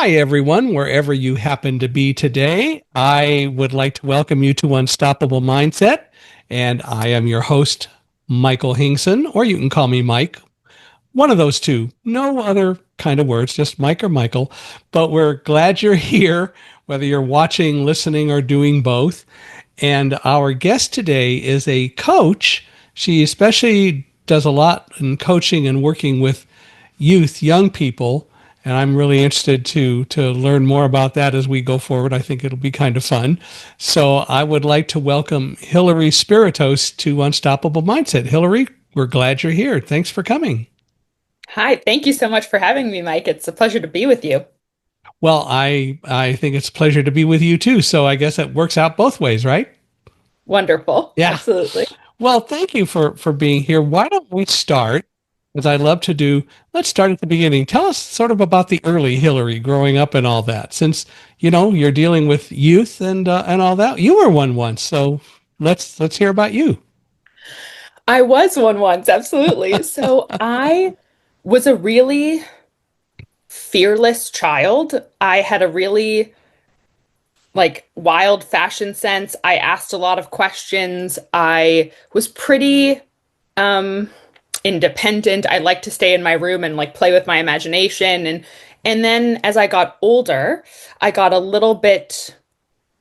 Hi, everyone, wherever you happen to be today. I would like to welcome you to Unstoppable Mindset. And I am your host, Michael Hingson, or you can call me Mike. One of those two. No other kind of words, just Mike or Michael. But we're glad you're here, whether you're watching, listening, or doing both. And our guest today is a coach. She especially does a lot in coaching and working with youth, young people. And I'm really interested to learn more about that as we go forward. I think it'll be kind of fun. So I would like to welcome Hillary Spiritos to Unstoppable Mindset. Hillary, we're glad you're here. Thanks for coming. Hi, thank you so much for having me, Mike. It's a pleasure to be with you. Well, I think it's a pleasure to be with you too. So I guess it works out both ways, right? Wonderful. Yeah. Absolutely. Well, thank you for being here. Why don't we start, as I love to do, let's start at the beginning. Tell us sort of about the early Hillary growing up and all that. Since, you're dealing with youth and all that. You were one once, so let's hear about you. I was one once, absolutely. So I was a really fearless child. I had a really wild fashion sense. I asked a lot of questions. I was pretty independent. I liked to stay in my room and play with my imagination and then as I got older, I got a little bit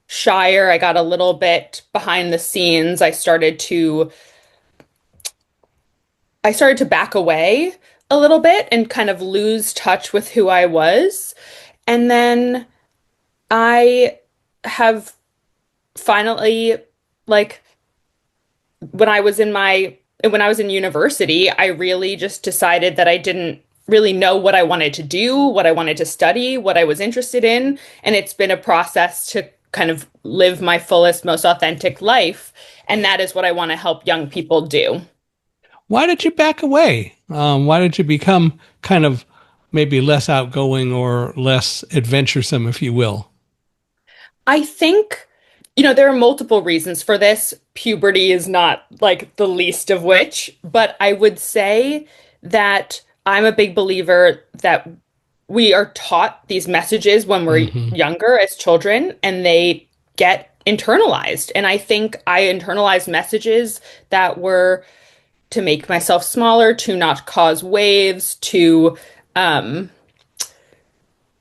shyer. I got a little bit behind the scenes. I started to back away a little bit and kind of lose touch with who I was. And then I have finally, like, when I was in university, I really just decided that I didn't really know what I wanted to do, what I wanted to study, what I was interested in, and it's been a process to kind of live my fullest, most authentic life, and that is what I want to help young people do. Why did you back away? Why did you become kind of maybe less outgoing or less adventuresome, if you will? I think, there are multiple reasons for this. Puberty is not the least of which, but I would say that I'm a big believer that we are taught these messages when we're Hmm. younger as children and they get internalized. And I think I internalized messages that were to make myself smaller, to not cause waves, to um,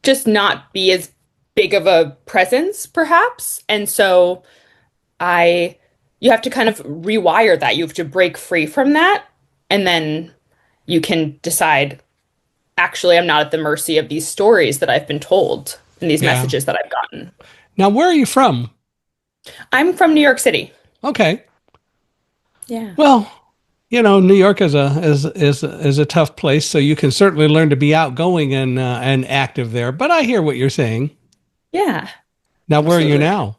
just not be as big of a presence, perhaps. And so I, you have to kind of rewire that. You have to break free from that. And then you can decide, actually, I'm not at the mercy of these stories that I've been told and these Yeah. messages that I've gotten. Now, where are you from? I'm from New York City. Okay. Yeah. Well, New York is a tough place, so you can certainly learn to be outgoing and active there. But I hear what you're saying. Yeah, Now, where are you absolutely. now?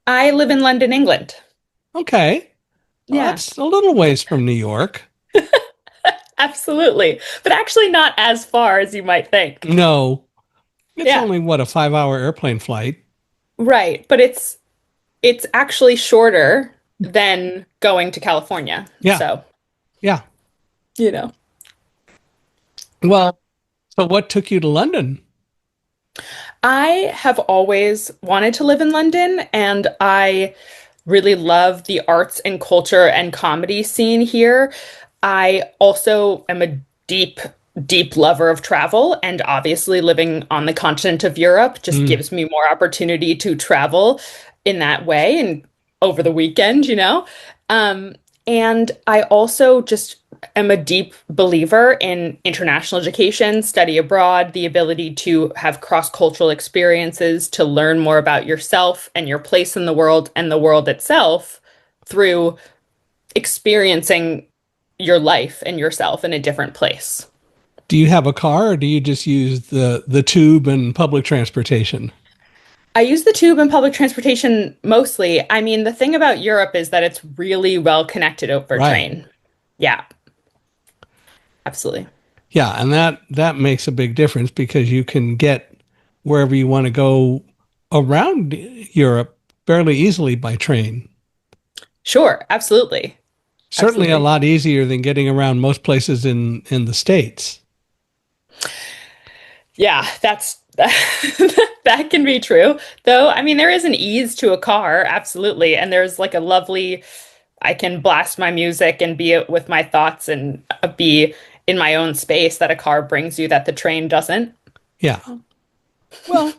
I live in London, England. Okay. Well, Yeah, that's a little ways from New York. absolutely. But actually not as far as you might think. No, it's Yeah, only what, a 5 hour airplane flight. right. But it's actually shorter than going to California. Yeah, So, yeah. you know. Well, so what took you to London? I have always wanted to live in London, and I really love the arts and culture and comedy scene here. I also am a deep, deep lover of travel, and obviously living on the continent of Europe just Mm, gives me more opportunity to travel in that way and over the weekend. Um, and I also just am a deep believer in international education, study abroad, the ability to have cross-cultural experiences, to learn more about yourself and your place in the world and the world itself through experiencing your life and yourself in a different place. do you have a car or do you just use the tube and public transportation? I use the tube and public transportation mostly. I mean, the thing about Europe is that it's really well connected over Right. train. Yeah, absolutely. Yeah, and that makes a big difference because you can get wherever you want to go around Europe fairly easily by train. Sure, absolutely. Certainly a Absolutely. lot easier than getting around most places in the States. Yeah, That can be true. Though, I mean, there is an ease to a car, absolutely. And there's like a lovely, I can blast my music and be with my thoughts and be in my own space that a car brings you that the train doesn't. Yeah. Well,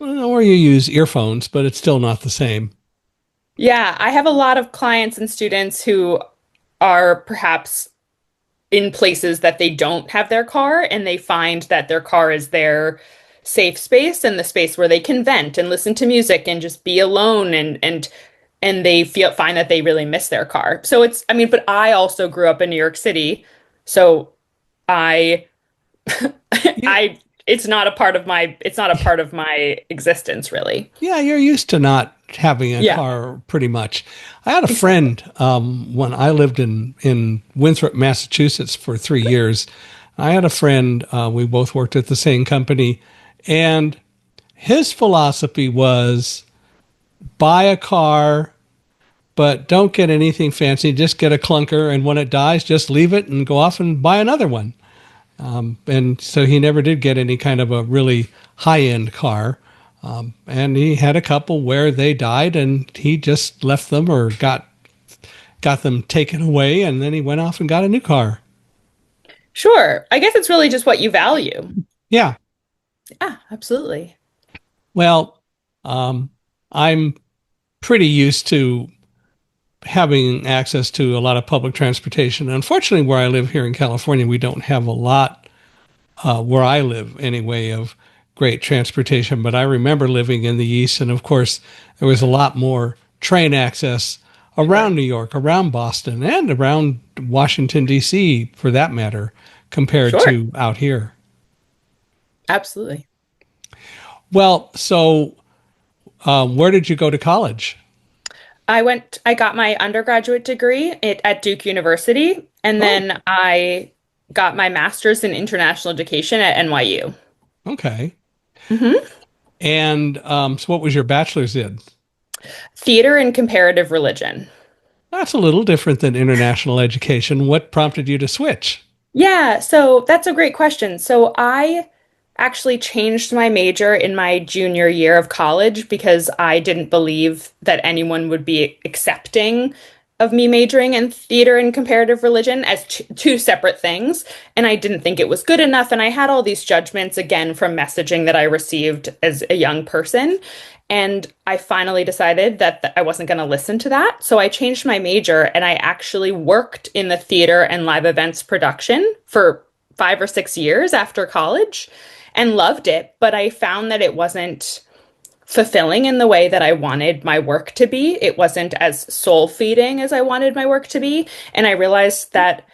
or you use earphones, but it's still not the same. Yeah, I have a lot of clients and students who are perhaps in places that they don't have their car and they find that their car is their safe space and the space where they can vent and listen to music and just be alone and they find that they really miss their car. So it's I mean, but I also grew up in New York City, so I Yeah. I it's not a part of my existence really. Yeah, you're used to not having a Yeah, car pretty much. I had a exactly. friend when I lived in Winthrop, Massachusetts for 3 years. I had a friend, we both worked at the same company, and his philosophy was buy a car, but don't get anything fancy. Just get a clunker, and when it dies, just leave it and go off and buy another one. And so he never did get any kind of a really high end car. And he had a couple where they died, and he just left them or got them taken away, and then he went off and got a new car. Sure. I guess it's really just what you value. Yeah. Yeah, absolutely. Well, I'm pretty used to having access to a lot of public transportation. Unfortunately, where I live here in California, we don't have a lot where I live anyway of great transportation. But I remember living in the East, and of course, there was a lot more train access Sure. around New York, around Boston, and around Washington, D.C., for that matter, compared Sure. to out here. Absolutely. Well, so where did you go to college? I got my undergraduate degree at Duke University, and Oh, then I got my master's in international education at NYU. okay. Hmm. And so what was your bachelor's in? Theater and comparative religion. That's a little different than international education. What prompted you to switch? Yeah, so that's a great question. So I actually changed my major in my junior year of college because I didn't believe that anyone would be accepting of me majoring in theater and comparative religion as two separate things. And I didn't think it was good enough. And I had all these judgments again from messaging that I received as a young person. And I finally decided that I wasn't going to listen to that. So I changed my major and I actually worked in the theater and live events production for 5 or 6 years after college and loved it. But I found that it wasn't fulfilling in the way that I wanted my work to be. It wasn't as soul feeding as I wanted my work to be. And I realized that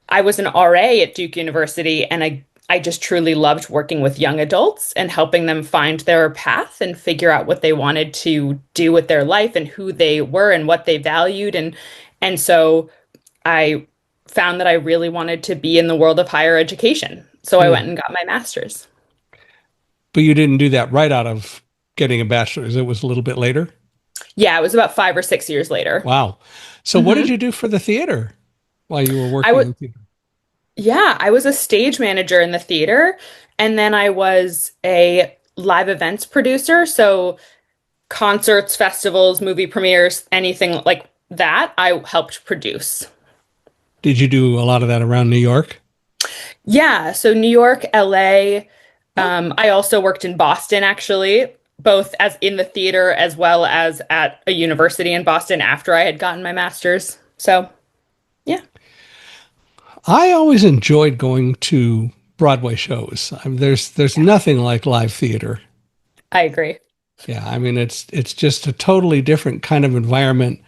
I was an RA at Duke University and I just truly loved working with young adults and helping them find their path and figure out what they wanted to do with their life and who they were and what they valued and so I found that I really wanted to be in the world of higher education. So I went Hmm. and got my master's. But you didn't do that right out of getting a bachelor's. It was a little bit later. Yeah, it was about 5 or 6 years later. Wow. So what did Hmm. you do for the theater while you were I working would in theater? Yeah, I was a stage manager in the theater, and then I was a live events producer. So concerts, festivals, movie premieres, anything like that, I helped produce. Did you do a lot of that around New York? Yeah, so New York, LA. Oh, I also worked in Boston, actually, both as in the theater as well as at a university in Boston after I had gotten my master's. So, yeah, I always enjoyed going to Broadway shows. I mean, there's nothing like live theater. I agree. Yeah, I mean it's just a totally different kind of environment,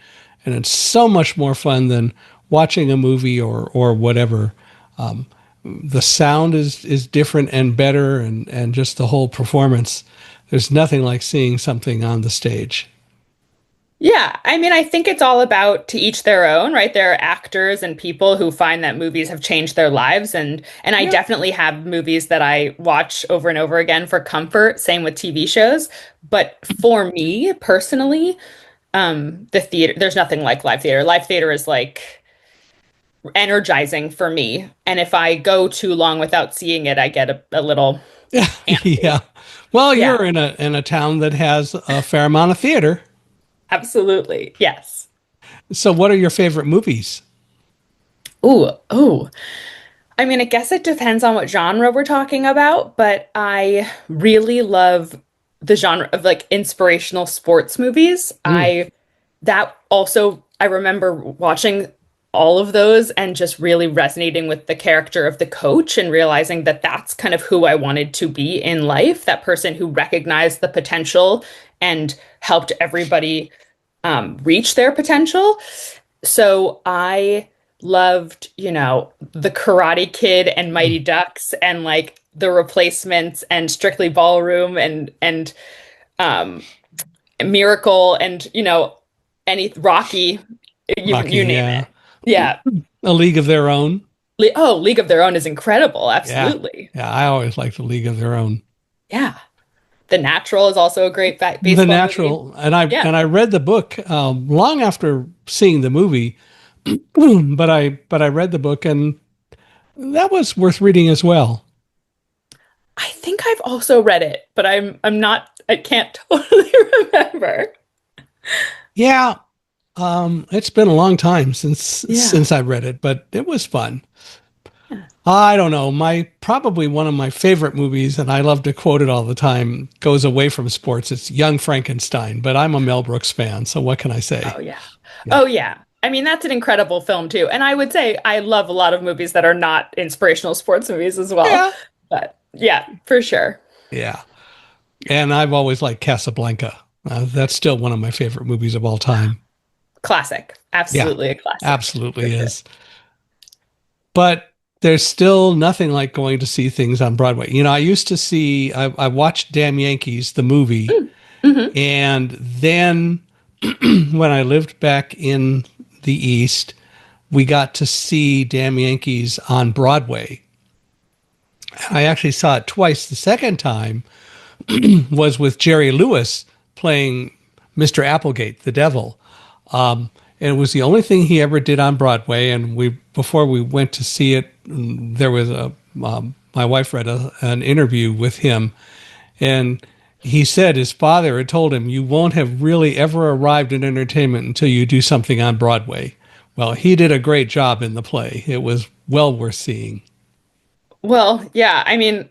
and it's so much more fun than watching a movie or whatever. Um, the sound is different and better, and just the whole performance. There's nothing like seeing something on the stage. Yeah, I mean, I think it's all about to each their own, right? There are actors and people who find that movies have changed their lives, and I Yeah, definitely have movies that I watch over and over again for comfort. Same with TV shows, but for me personally, the theater, there's nothing like live theater. Live theater is like energizing for me, and if I go too long without seeing it, I get a little yeah, antsy. yeah. Well, Yeah, you're in a town that has a fair amount of theater. absolutely. Yes. So, what are your favorite movies? Ooh. I mean, I guess it depends on what genre we're talking about, but I really love the genre of like inspirational sports movies. Mm, I remember watching all of those and just really resonating with the character of the coach and realizing that that's kind of who I wanted to be in life, that person who recognized the potential and helped everybody reach their potential. So I loved, the Karate Kid and mm. Mighty Ducks and like The Replacements and Strictly Ballroom and um Miracle and any Rocky, Rocky, you name yeah. it. Yeah. A League of Their Own. League of Their Own is incredible. Yeah. Absolutely. Yeah, I always like The League of Their Own. Yeah. The Natural is also a great The baseball movie. Natural, and Yeah. I read the book long after seeing the movie, but I read the book, and that was worth reading as well. I think I've also read it, but I'm not I can't totally remember. Yeah, it's been a long time Yeah. since I read it, but it was fun. Yeah. I don't know. My probably one of my favorite movies, and I love to quote it all the time, goes away from sports. It's Young Frankenstein, but I'm a Mel Brooks fan, so what can I say? Oh yeah. Yeah. Oh yeah. I mean, that's an incredible film too. And I would say I love a lot of movies that are not inspirational sports movies as well. Yeah. But yeah, for sure. Yeah. And I've always liked Casablanca. That's still one of my favorite movies of all time. Classic. Yeah, Absolutely a classic. For absolutely sure. is. But there's still nothing like going to see things on Broadway. I used to I watched Damn Yankees, the movie, Mm. Hmm. and then when I lived back in the East, we got to see Damn Yankees on Broadway. I actually saw it twice. The second time was with Jerry Lewis playing Mr. Applegate, the devil. And it was the only thing he ever did on Broadway. And we, before we went to see it, there was my wife read an interview with him, and he said his father had told him, "You won't have really ever arrived at entertainment until you do something on Broadway." Well, he did a great job in the play. It was well worth seeing. Well, yeah, I mean,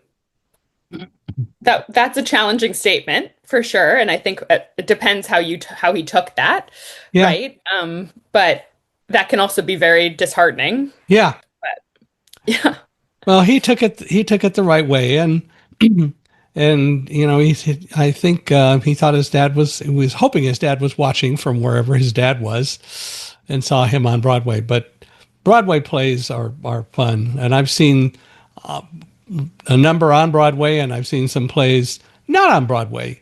that's a challenging statement for sure, and I think it depends how he took that, Yeah, right? But that can also be very disheartening. yeah. But yeah. Well, he took it the right way, and and I think he thought he was hoping his dad was watching from wherever his dad was, and saw him on Broadway. But Broadway plays are fun, and I've seen a number on Broadway, and I've seen some plays not on Broadway,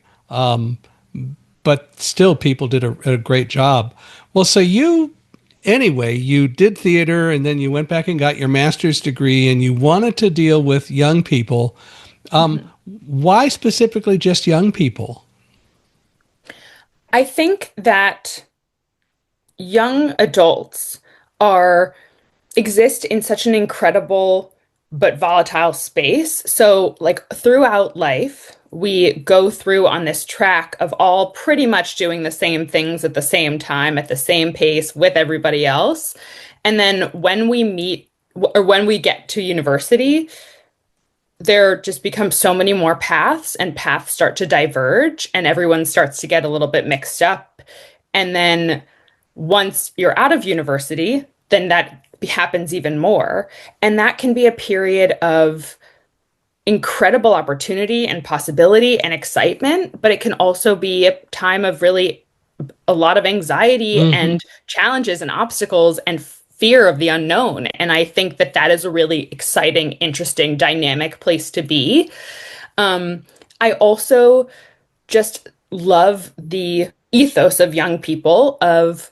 but still people did a great job. Well, so anyway, you did theater, and then you went back and got your master's degree, and you wanted to deal with young people. Um, Mhm. why specifically just young people? I think that young adults are exist in such an incredible but volatile space. So, like throughout life, we go through on this track of all pretty much doing the same things at the same time, at the same pace with everybody else. And then when we meet or when we get to university, there just becomes so many more paths, and paths start to diverge, and everyone starts to get a little bit mixed up. And then once you're out of university, then that happens even more. And that can be a period of incredible opportunity and possibility and excitement, but it can also be a time of really a lot of anxiety Hmm. and challenges and obstacles and fear of the unknown. And I think that that is a really exciting, interesting, dynamic place to be. Um, I also just love the ethos of young people of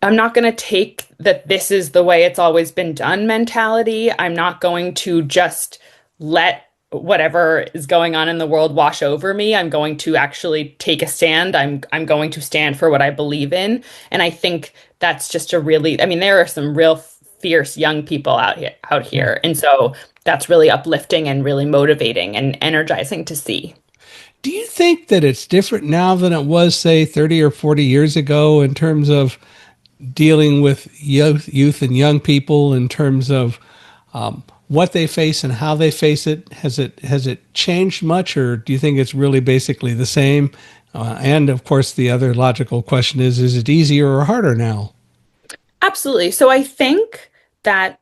I'm not going to take that this is the way it's always been done mentality. I'm not going to just let whatever is going on in the world wash over me. I'm going to actually take a stand. I'm going to stand for what I believe in. And I think that's just a really I mean there are some real fierce young people out here. And so that's really uplifting and really motivating and energizing to see. Do you think that it's different now than it was, say, 30 or 40 years ago in terms of dealing with youth and young people, in terms of what they face and how they face it? Has it changed much, or do you think it's really basically the same? And of course, the other logical question is it easier or harder now? Absolutely. So I think that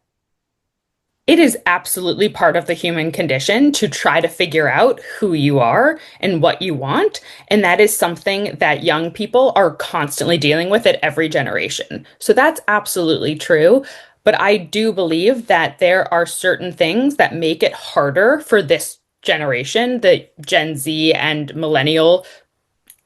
it is absolutely part of the human condition to try to figure out who you are and what you want. And that is something that young people are constantly dealing with at every generation. So that's absolutely true. But I do believe that there are certain things that make it harder for this generation, the Gen Z and millennial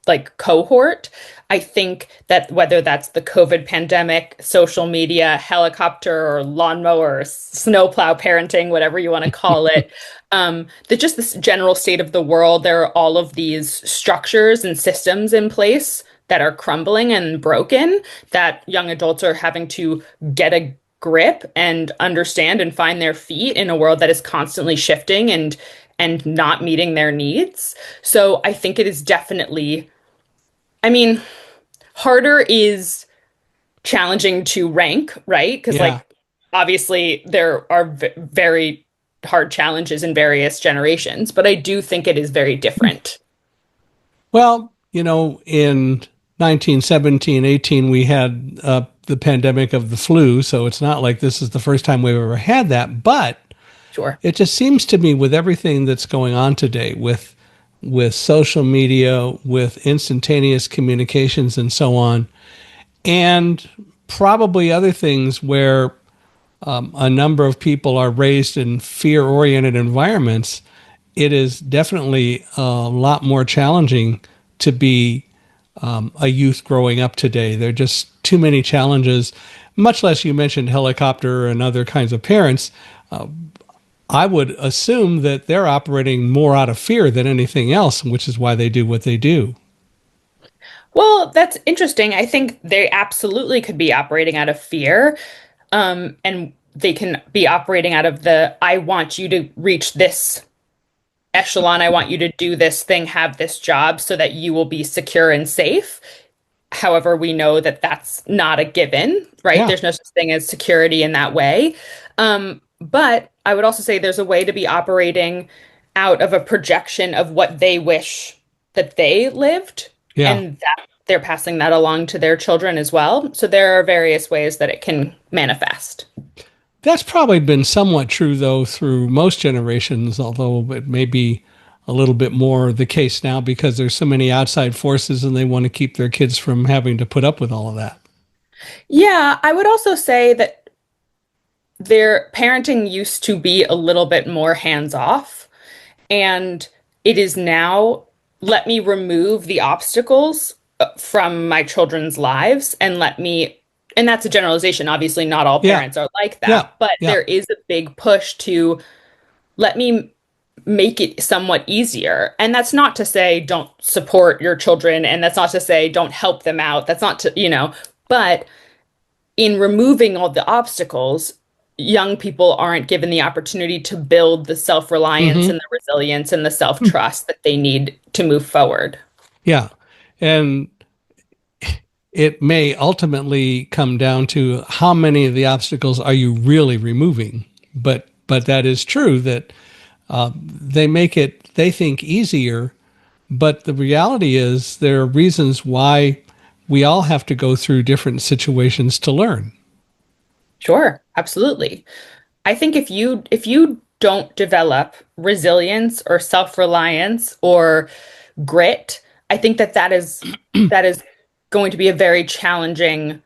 like cohort. I think that whether that's the COVID pandemic, social media, helicopter or lawnmower, or snowplow parenting, whatever you want to call it, that just this general state of the world, there are all of these structures and systems in place that are crumbling and broken that young adults are having to get a grip and understand and find their feet in a world that is constantly shifting and not meeting their needs. So I think it is definitely, I mean, harder is challenging to rank, right? Because, Yeah. like, obviously, there are very hard challenges in various generations, but I do think it is very different. Well, in 1917, 18, we had the pandemic of the flu. So it's not like this is the first time we've ever had that. But Sure. it just seems to me, with everything that's going on today, with social media, with instantaneous communications and so on, and probably other things where a number of people are raised in fear-oriented environments, it is definitely a lot more challenging to be a youth growing up today. There are just too many challenges, much less you mentioned helicopter and other kinds of parents. I would assume that they're operating more out of fear than anything else, which is why they do what they do. Well, that's interesting. I think they absolutely could be operating out of fear. And they can be operating out of the, I want you to reach this echelon. I want you to do this thing, have this job so that you will be secure and safe. However, we know that that's not a given, right? Yeah. There's no such thing as security in that way. But I would also say there's a way to be operating out of a projection of what they wish that they lived, Yeah. and that they're passing that along to their children as well. So there are various ways that it can manifest. That's probably been somewhat true, though, through most generations, although it may be a little bit more the case now because there's so many outside forces and they want to keep their kids from having to put up with all of that. Yeah, I would also say that their parenting used to be a little bit more hands off, and it is now let me remove the obstacles from my children's lives and let me, and that's a generalization. Obviously, not all Yeah. parents are like Yeah. that, but Yeah. there is a big push to let me make it somewhat easier. And that's not to say don't support your children, and that's not to say don't help them out. That's not to, but in removing all the obstacles, young people aren't given the opportunity to build the self-reliance Hmm. and the resilience and the self-trust that they need to move forward. Yeah. And it may ultimately come down to how many of the obstacles are you really removing. But that is true that they make it, they think, easier. But the reality is there are reasons why we all have to go through different situations to learn. Sure, absolutely. I think if you don't develop resilience or self-reliance or grit, I think that is going to be a very challenging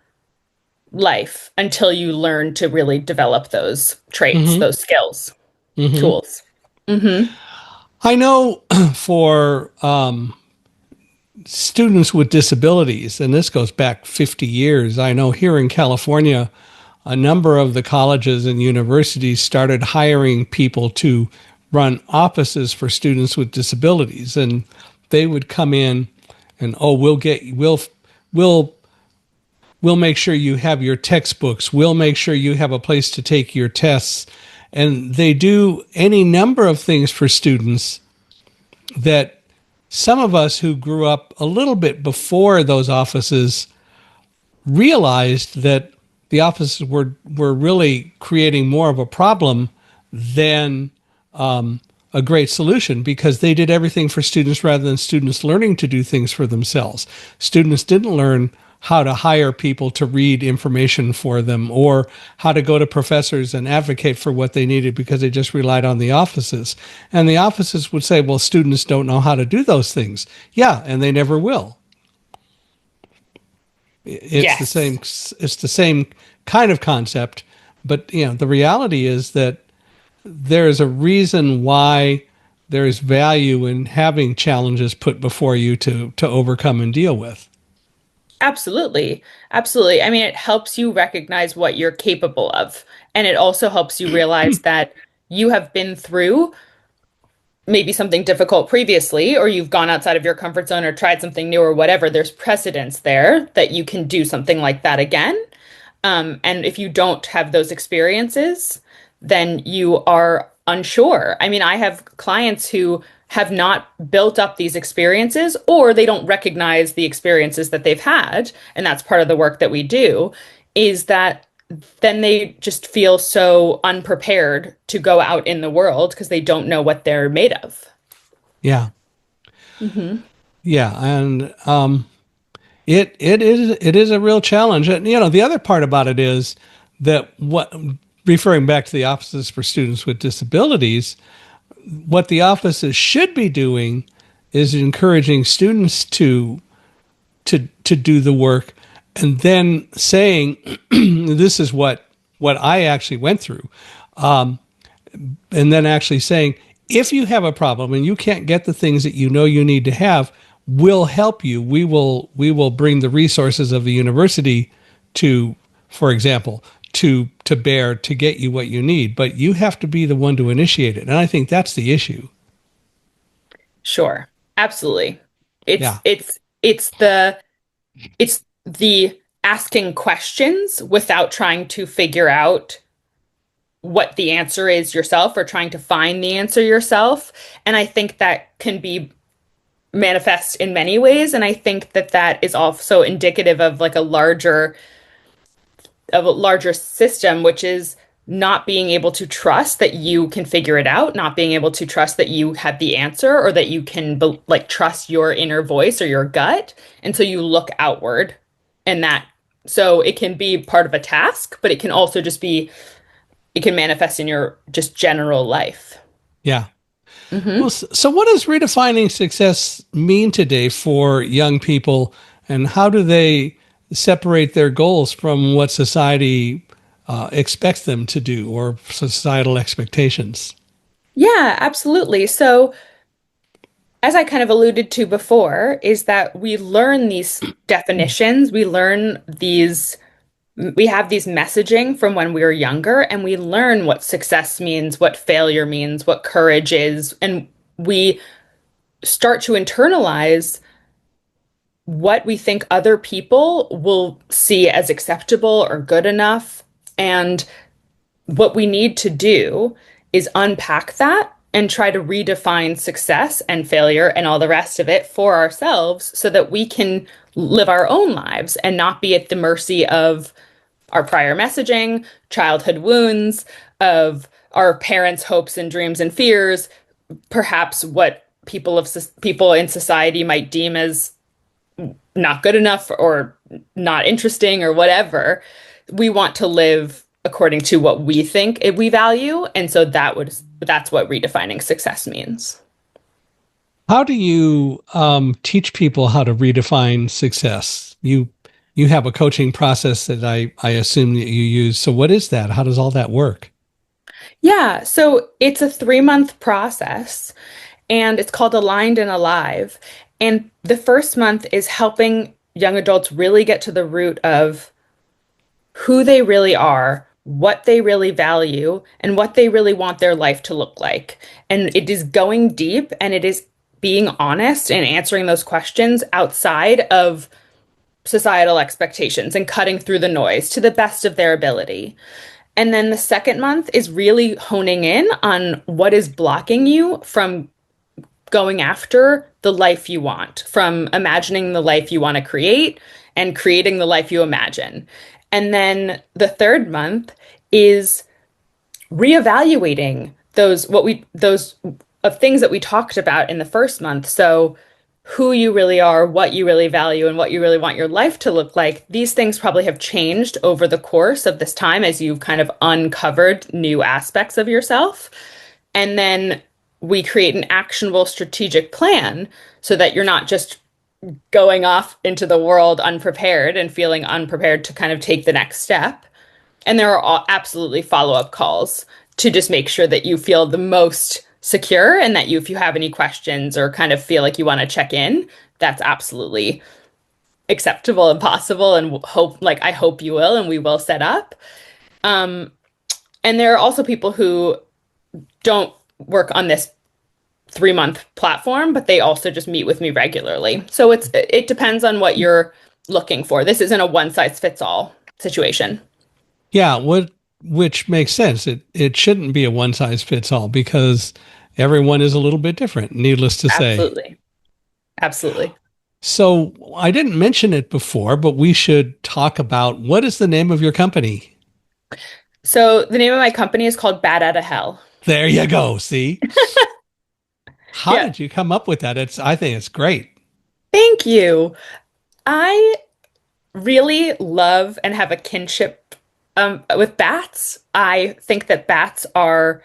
life until you learn to really develop those traits, Hmm. those skills, Hmm. tools. Hmm. I know for students with disabilities, and this goes back 50 years, I know here in California, a number of the colleges and universities started hiring people to run offices for students with disabilities. And they would come in and, oh, we'll we'll make sure you have your textbooks. We'll make sure you have a place to take your tests. And they do any number of things for students that some of us who grew up a little bit before those offices realized that the offices were really creating more of a problem than a great solution, because they did everything for students rather than students learning to do things for themselves. Students didn't learn how to hire people to read information for them, or how to go to professors and advocate for what they needed, because they just relied on the offices. And the offices would say, well, students don't know how to do those things. Yeah, and they never will. It's the Yes, same it's the same kind of concept, but the reality is that there is a reason why there is value in having challenges put before you to overcome and deal with. absolutely. Absolutely. I mean, it helps you recognize what you're capable of. And it also helps you realize that you have been through maybe something difficult previously, or you've gone outside of your comfort zone or tried something new or whatever. There's precedence there that you can do something like that again. And if you don't have those experiences, then you are unsure. I mean, I have clients who have not built up these experiences, or they don't recognize the experiences that they've had. And that's part of the work that we do, is that then they just feel so unprepared to go out in the world because they don't know what they're made of. Yeah. Hmm. Yeah, and it is a real challenge. And the other part about it is that, what referring back to the offices for students with disabilities, what the offices should be doing is encouraging students to do the work, and then saying, this is what I actually went through. And then actually saying, if you have a problem and you can't get the things that you need to have, we'll help you. We will bring the resources of the university to, for example, to bear to get you what you need. But you have to be the one to initiate it. And I think that's the issue. Sure. Absolutely. It's Yeah. it's it's the it's the asking questions without trying to figure out what the answer is yourself, or trying to find the answer yourself. And I think that can be manifest in many ways. And I think that that is also indicative of like a larger system, which is not being able to trust that you can figure it out, not being able to trust that you have the answer, or that you can like trust your inner voice or your gut. And so you look outward, and that, so it can be part of a task, but it can also just be, it can manifest in your just general life. Yeah. Well, Hmm. so what does redefining success mean today for young people, and how do they separate their goals from what society expects them to do, or societal expectations? Yeah, absolutely. So, as I kind of alluded to before, is that we learn these definitions, we have these messaging from when we were younger, and we learn what success means, what failure means, what courage is, and we start to internalize what we think other people will see as acceptable or good enough. And what we need to do is unpack that and try to redefine success and failure and all the rest of it for ourselves, so that we can live our own lives and not be at the mercy of our prior messaging, childhood wounds, of our parents' hopes and dreams and fears, perhaps what people in society might deem as not good enough or not interesting or whatever. We want to live according to what we think we value, and so that's what redefining success means. How do you teach people how to redefine success? You have a coaching process that I assume that you use. So what is that? How does all that work? Yeah, so it's a 3-month process, and it's called Aligned and Alive. And the first month is helping young adults really get to the root of who they really are, what they really value, and what they really want their life to look like. And it is going deep, and it is being honest and answering those questions outside of societal expectations and cutting through the noise to the best of their ability. And then the second month is really honing in on what is blocking you from going after the life you want, from imagining the life you want to create and creating the life you imagine. And then the third month is reevaluating those of things that we talked about in the first month. So who you really are, what you really value, and what you really want your life to look like. These things probably have changed over the course of this time as you've kind of uncovered new aspects of yourself. And then we create an actionable strategic plan so that you're not just going off into the world unprepared and feeling unprepared to kind of take the next step. And there are absolutely follow-up calls to just make sure that you feel the most secure and that if you have any questions or kind of feel like you want to check in, that's absolutely acceptable and possible and I hope you will and we will set up. And there are also people who don't work on this 3-month platform, but they also just meet with me regularly. So it depends on what you're looking for. This isn't a one size fits all situation. Yeah, which makes sense. It shouldn't be a one size fits all because everyone is a little bit different, needless to say. Absolutely. Absolutely. So I didn't mention it before, but we should talk about what is the name of your company? So the name of my company is called Bad Outta Hell. There you go. See? How Yeah. did you come up with that? I think it's great. Thank you. I really love and have a kinship with bats. I think that bats are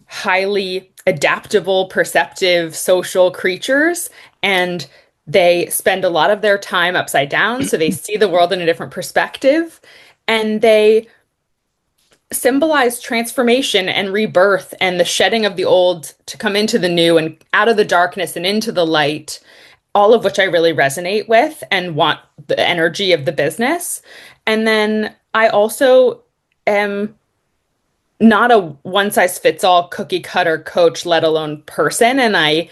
highly adaptable, perceptive, social creatures, and they spend a lot of their time upside down, so they see the world in a different perspective, and they symbolize transformation and rebirth and the shedding of the old to come into the new and out of the darkness and into the light, all of which I really resonate with and want the energy of the business. And then I also am not a one size fits all cookie cutter coach, let alone person. And I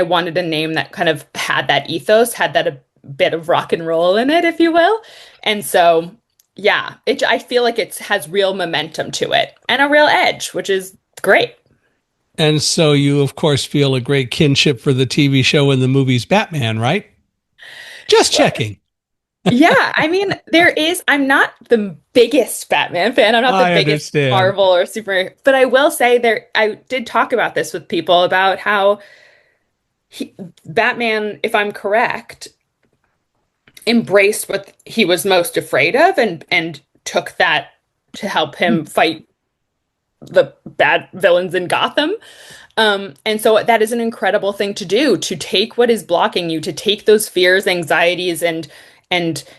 wanted a name that kind of had that ethos, had that a bit of rock and roll in it, if you will. And so, yeah, I feel like it has real momentum to it and a real edge, which is great. And so you, of course, feel a great kinship for the TV show and the movies Batman, right? Just checking. Yeah, I mean, I'm not the biggest Batman fan. I'm not the I biggest understand. Marvel or super, but I will say I did talk about this with people about how Batman, if I'm correct, embraced what he was most afraid of and took that to help him fight the bad villains in Gotham. And so that is an incredible thing to do, to take what is blocking you, to take those fears, anxieties, and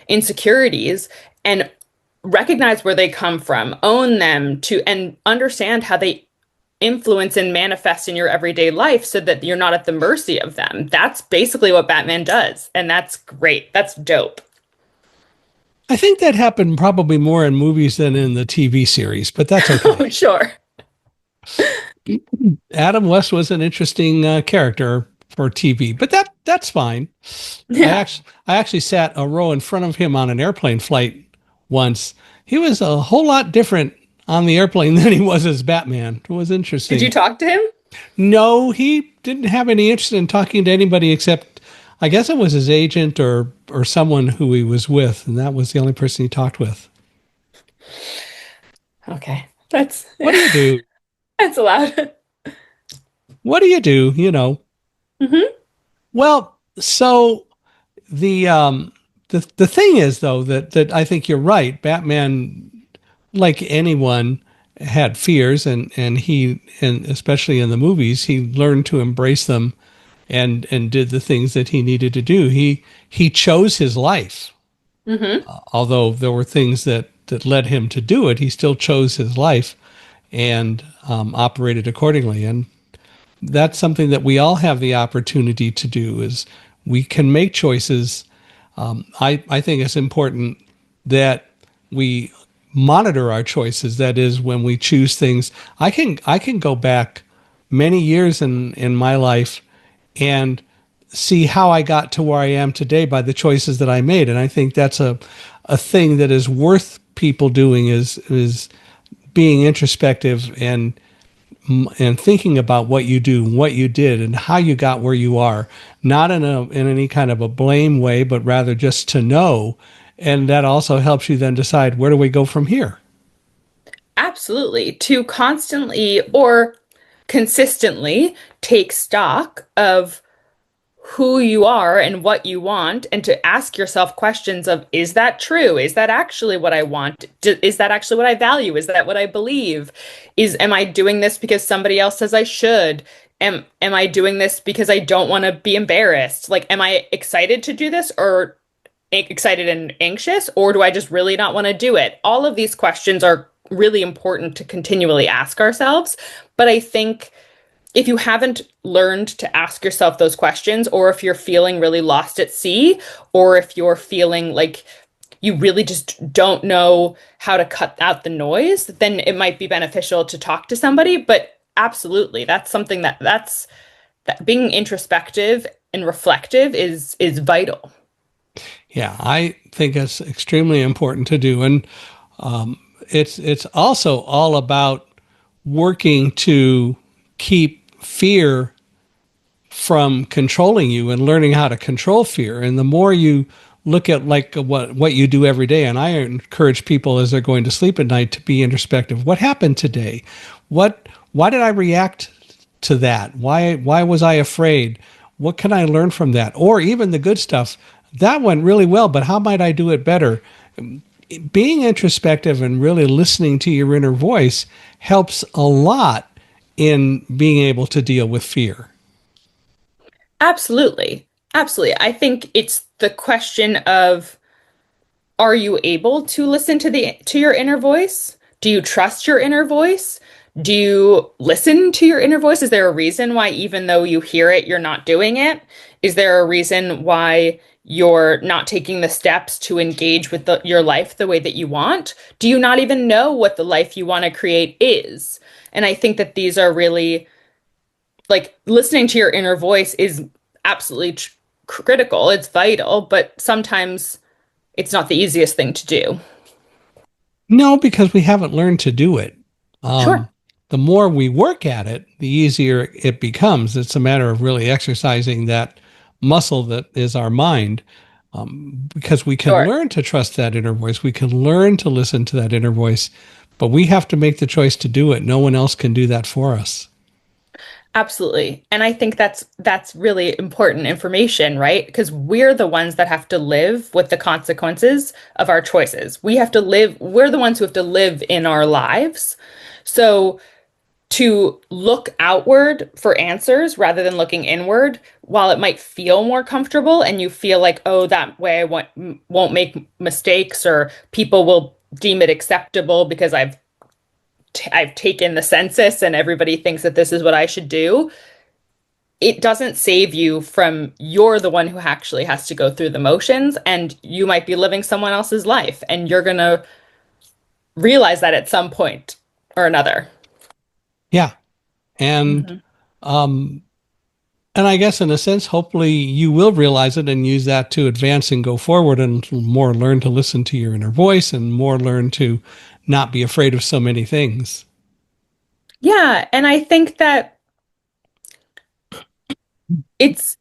insecurities and recognize where they come from, own them and understand how they influence and manifest in your everyday life so that you're not at the mercy of them. That's basically what Batman does. And that's great. That's dope. I think that happened probably more in movies than in the TV series, but that's Oh, okay. sure. Adam West was an interesting character for TV, but that's fine. Yeah. I actually sat a row in front of him on an airplane flight once. He was a whole lot different on the airplane than he was as Batman. It was Did you interesting. talk to him? No, he didn't have any interest in talking to anybody except I guess it was his agent or someone who he was with, and that was the only person he talked with. Okay. That's What do you do? that's allowed. What do you do? You know. Hmm. Well, so the thing is though that I think you're right. Batman, like anyone, had fears, and especially in the movies, he learned to embrace them and did the things that he needed to do. He chose his life, Hmm. although there were things that led him to do it. He still chose his life and operated accordingly. And that's something that we all have the opportunity to do. Is we can make choices. I think it's important that we monitor our choices. That is, when we choose things, I can go back many years in my life and see how I got to where I am today by the choices that I made. And I think that's a thing that is worth people doing is being introspective and thinking about what you do, what you did, and how you got where you are, not in any kind of a blame way, but rather just to know. And that also helps you then decide, where do we go from here? Absolutely. To constantly or consistently take stock of who you are and what you want, and to ask yourself questions of, is that true? Is that actually what I want? Is that actually what I value? Is that what I believe? Am I doing this because somebody else says I should? Am I doing this because I don't want to be embarrassed? Like, am I excited to do this, or excited and anxious, or do I just really not want to do it? All of these questions are really important to continually ask ourselves. But I think if you haven't learned to ask yourself those questions, or if you're feeling really lost at sea, or if you're feeling like you really just don't know how to cut out the noise, then it might be beneficial to talk to somebody. But absolutely, that's something that being introspective and reflective is vital. Yeah, I think it's extremely important to do. And it's also all about working to keep fear from controlling you and learning how to control fear. And the more you look at like what you do every day, and I encourage people as they're going to sleep at night to be introspective. What happened today? Why did I react to that? Why was I afraid? What can I learn from that? Or even the good stuff. That went really well, but how might I do it better? Being introspective and really listening to your inner voice helps a lot in being able to deal with fear. Absolutely. Absolutely. I think it's the question of, are you able to listen to your inner voice? Do you trust your inner voice? Do you listen to your inner voice? Is there a reason why, even though you hear it, you're not doing it? Is there a reason why you're not taking the steps to engage with your life the way that you want? Do you not even know what the life you want to create is? And I think that these are really, like, listening to your inner voice is absolutely critical. It's vital, but sometimes it's not the easiest thing to do. No, because we haven't learned to do it. Sure. Um, the more we work at it, the easier it becomes. It's a matter of really exercising that muscle that is our mind, because we can Sure. learn to trust that inner voice. We can learn to listen to that inner voice, but we have to make the choice to do it. No one else can do that for us. Absolutely. And I think that's really important information, right? Because we're the ones that have to live with the consequences of our choices. We're the ones who have to live in our lives. So to look outward for answers rather than looking inward, while it might feel more comfortable and you feel like, oh, that way won't make mistakes, or people will deem it acceptable because I've taken the census and everybody thinks that this is what I should do. It doesn't save you from, you're the one who actually has to go through the motions, and you might be living someone else's life, and you're going to realize that at some point or another. Yeah. And Mhm. um, and I guess in a sense, hopefully you will realize it and use that to advance and go forward, and more learn to listen to your inner voice, and more learn to not be afraid of so many things. Yeah, and I think that it's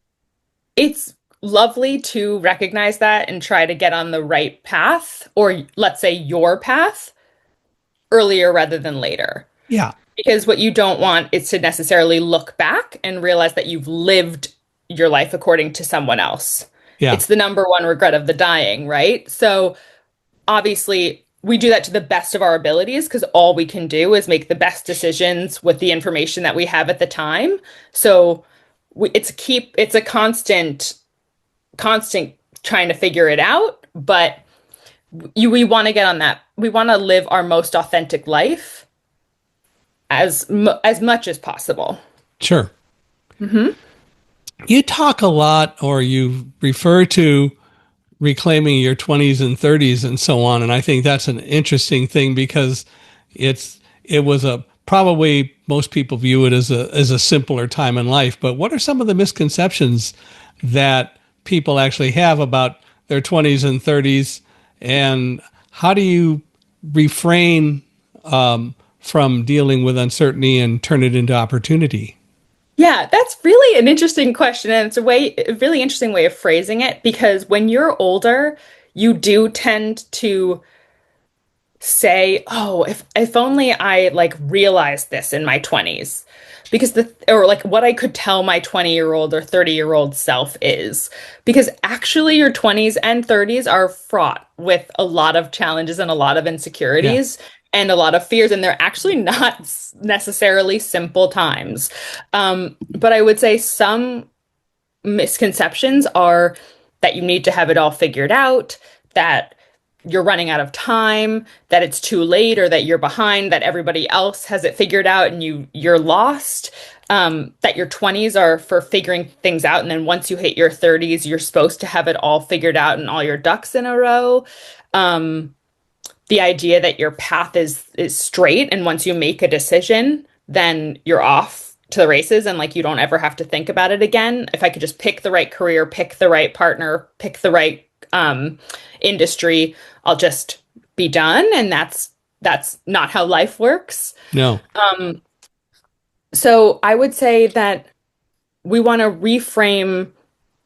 it's lovely to recognize that and try to get on the right path, or let's say your path, earlier rather than later. Yeah. Because what you don't want is to necessarily look back and realize that you've lived your life according to someone else. Yeah. It's the number one regret of the dying, right? So obviously, we do that to the best of our abilities, because all we can do is make the best decisions with the information that we have at the time. So it's a constant trying to figure it out, but we want to get on that. We want to live our most authentic life as much as possible. Sure. Hmm. You talk a lot, or you refer to reclaiming your 20s and 30s and so on. And I think that's an interesting thing, because it was a probably most people view it as a simpler time in life. But what are some of the misconceptions that people actually have about their 20s and 30s, and how do you refrain from dealing with uncertainty and turn it into opportunity? Yeah, that's really an interesting question, and it's a really interesting way of phrasing it because when you're older, you do tend to say, "Oh, if only I like realized this in my 20s." Because or like what I could tell my 20-year-old or 30-year-old self is because actually your 20s and 30s are fraught with a lot of challenges and a lot of Yeah. insecurities and a lot of fears, and they're actually not necessarily simple times. But I would say some misconceptions are that you need to have it all figured out, that you're running out of time, that it's too late or that you're behind, that everybody else has it figured out and you're lost. That your 20s are for figuring things out, and then once you hit your 30s, you're supposed to have it all figured out and all your ducks in a row. The idea that your path is straight, and once you make a decision, then you're off to the races, and like you don't ever have to think about it again. If I could just pick the right career, pick the right partner, pick the right industry, I'll just be done. And that's not how life works. No. So I would say that we want to reframe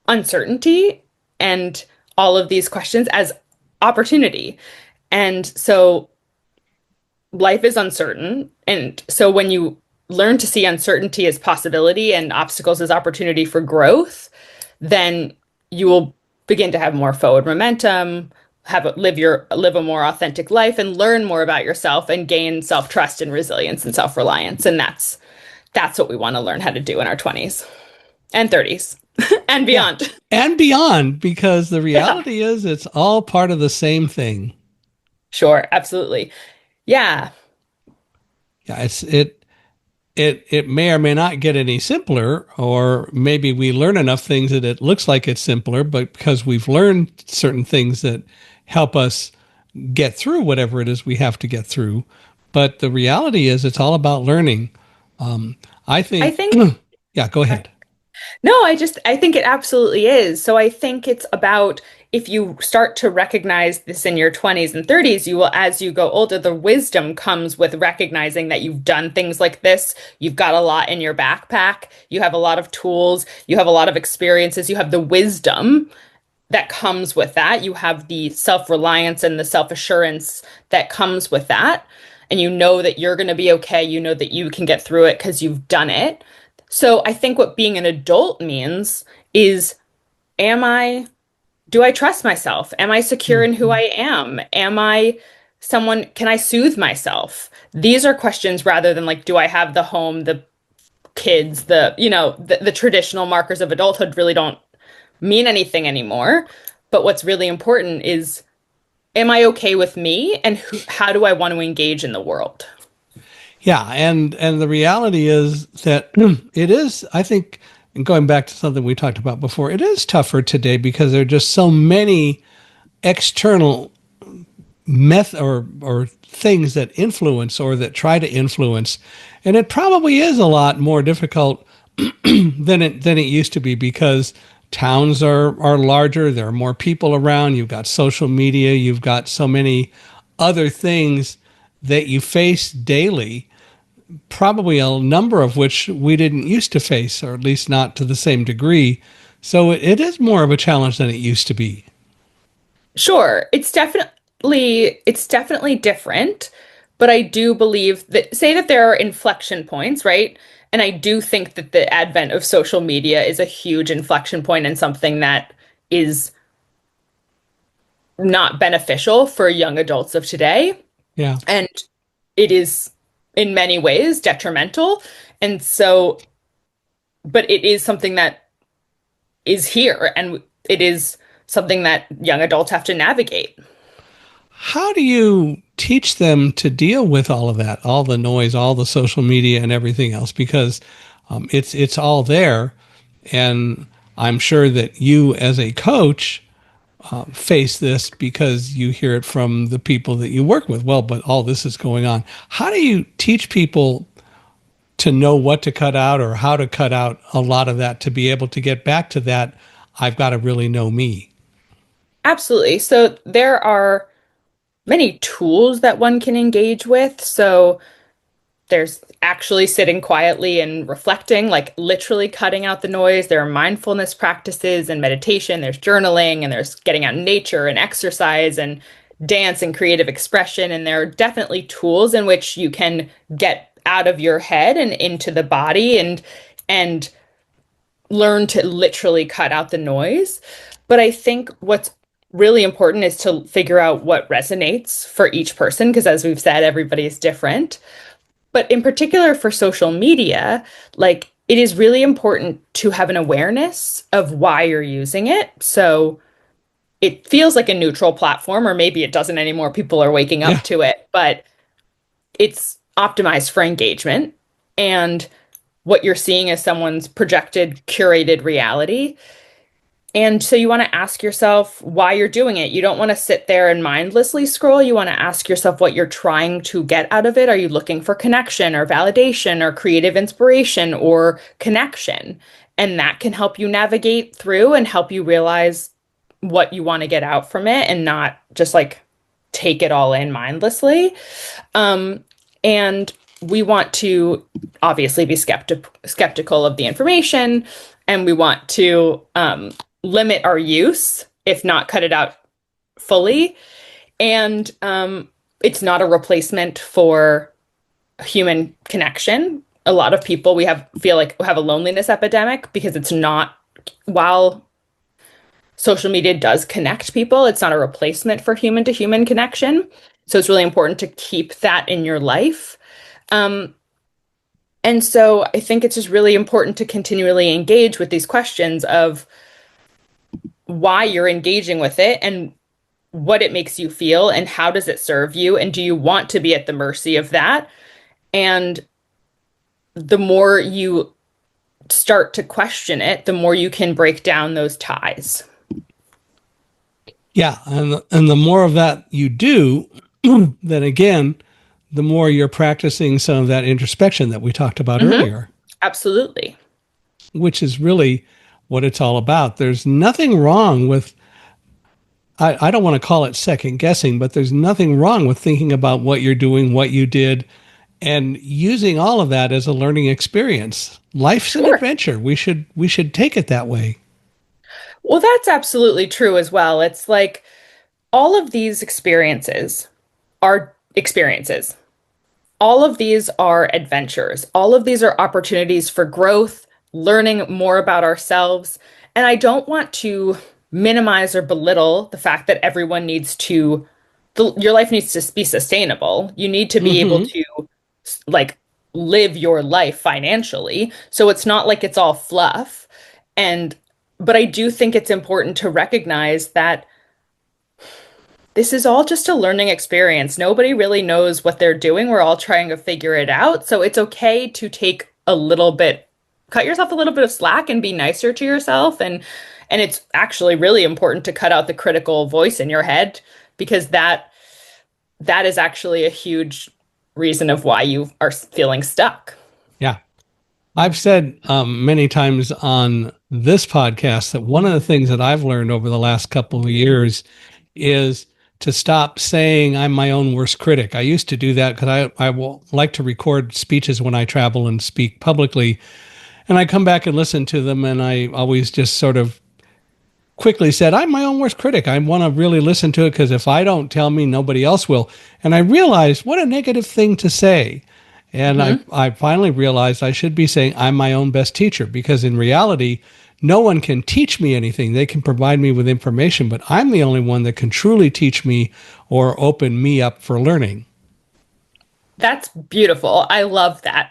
uncertainty and all of these questions as opportunity. And so life is uncertain. And so when you learn to see uncertainty as possibility and obstacles as opportunity for growth, then you will begin to have more forward momentum, live a more authentic life and learn more about yourself and gain self-trust and resilience and self-reliance. And that's what we want to learn how to do in our 20s and 30s and Yeah. beyond. And beyond, because the Yeah, reality is it's all part of the same thing. sure, absolutely. Yeah, Yeah, it may or may not get any simpler, or maybe we learn enough things that it looks like it's simpler, but because we've learned certain things that help us get through whatever it is we have to get through. But the reality is it's all about learning. I I think, think. yeah, go ahead. No, I think it absolutely is. So I think it's about if you start to recognize this in your 20s and 30s, you will, as you go older, the wisdom comes with recognizing that you've done things like this. You've got a lot in your backpack. You have a lot of tools. You have a lot of experiences. You have the wisdom that comes with that. You have the self-reliance and the self-assurance that comes with that. And you know that you're going to be okay. You know that you can get through it because you've done it. So I think what being an adult means is, am I, do I trust myself? Am I secure in who Mhm. I am? Am I someone, can I soothe myself? These are questions rather than like, do I have the home, the kids, the traditional markers of adulthood really don't mean anything anymore. But what's really important is, am I okay with me and how do I want to engage in the world? Yeah, and the reality is that it is, I think, and going back to something we talked about before, it is tougher today because there are just so many external or things that influence or that try to influence, and it probably is a lot more difficult than it used to be because towns are larger, there are more people around, you've got social media, you've got so many other things that you face daily, probably a number of which we didn't used to face, or at least not to the same degree. So it is more of a challenge than it used to be. Sure, it's definitely different, but I do believe that say that there are inflection points, right? And I do think that the advent of social media is a huge inflection point and something that is not beneficial for young adults of today. Yeah. And it is in many ways detrimental. And so, but it is something that is here and it is something that young adults have to navigate. How do you teach them to deal with all of that, all the noise, all the social media, and everything else? Because it's all there, and I'm sure that you, as a coach, face this because you hear it from the people that you work with. Well, but all this is going on. How do you teach people to know what to cut out or how to cut out a lot of that to be able to get back to that? I've got to really know me. Absolutely. So there are many tools that one can engage with. So There's actually sitting quietly and reflecting, like literally cutting out the noise. There are mindfulness practices and meditation. There's journaling and there's getting out in nature and exercise and dance and creative expression. And there are definitely tools in which you can get out of your head and into the body and learn to literally cut out the noise. But I think what's really important is to figure out what resonates for each person, because as we've said, everybody is different. But in particular for social media, like it is really important to have an awareness of why you're using it. So it feels like a neutral platform, or maybe it doesn't anymore. People are waking Yeah. up to it, but it's optimized for engagement. And what you're seeing is someone's projected, curated reality. And so you want to ask yourself why you're doing it. You don't want to sit there and mindlessly scroll. You want to ask yourself what you're trying to get out of it. Are you looking for connection or validation or creative inspiration or connection? And that can help you navigate through and help you realize what you want to get out from it and not just like take it all in mindlessly. And we want to obviously be skeptical of the information, and we want to limit our use, if not cut it out fully. And it's not a replacement for human connection. A lot of people feel like have a loneliness epidemic because it's not, while social media does connect people, it's not a replacement for human to human connection. So it's really important to keep that in your life. And so I think it's just really important to continually engage with these questions of why you're engaging with it and what it makes you feel and how does it serve you, and do you want to be at the mercy of that? And the more you start to question it, the more you can break down those ties. Yeah, and the more of that you do, then again, the more you're practicing some of that introspection that we talked about Mm-hmm. earlier, Absolutely. which is really what it's all about. There's nothing wrong with, I don't want to call it second guessing, but there's nothing wrong with thinking about what you're doing, what you did, and using all of that as a learning experience. Life's an Sure. adventure. We should take it that way. Well, that's absolutely true as well. It's like all of these experiences are experiences. All of these are adventures. All of these are opportunities for growth, learning more about ourselves. And I don't want to minimize or belittle the fact that everyone needs to, your life needs to be sustainable. You need to be able Hmm. to like live your life financially. So it's not like it's all fluff. And, but I do think it's important to recognize that this is all just a learning experience. Nobody really knows what they're doing. We're all trying to figure it out. So it's okay to take a little bit, cut yourself a little bit of slack and be nicer to yourself. And it's actually really important to cut out the critical voice in your head, because that is actually a huge reason of why you are feeling stuck. Yeah. I've said many times on this podcast that one of the things that I've learned over the last couple of years is to stop saying I'm my own worst critic. I used to do that because I will like to record speeches when I travel and speak publicly. And I come back and listen to them, and I always just sort of quickly said, I'm my own worst critic. I want to really listen to it because if I don't tell me, nobody else will. And I realized what a negative thing to say. And Hmm. I finally realized I should be saying I'm my own best teacher, because in reality, no one can teach me anything. They can provide me with information, but I'm the only one that can truly teach me or open me up for learning. That's beautiful. I love that.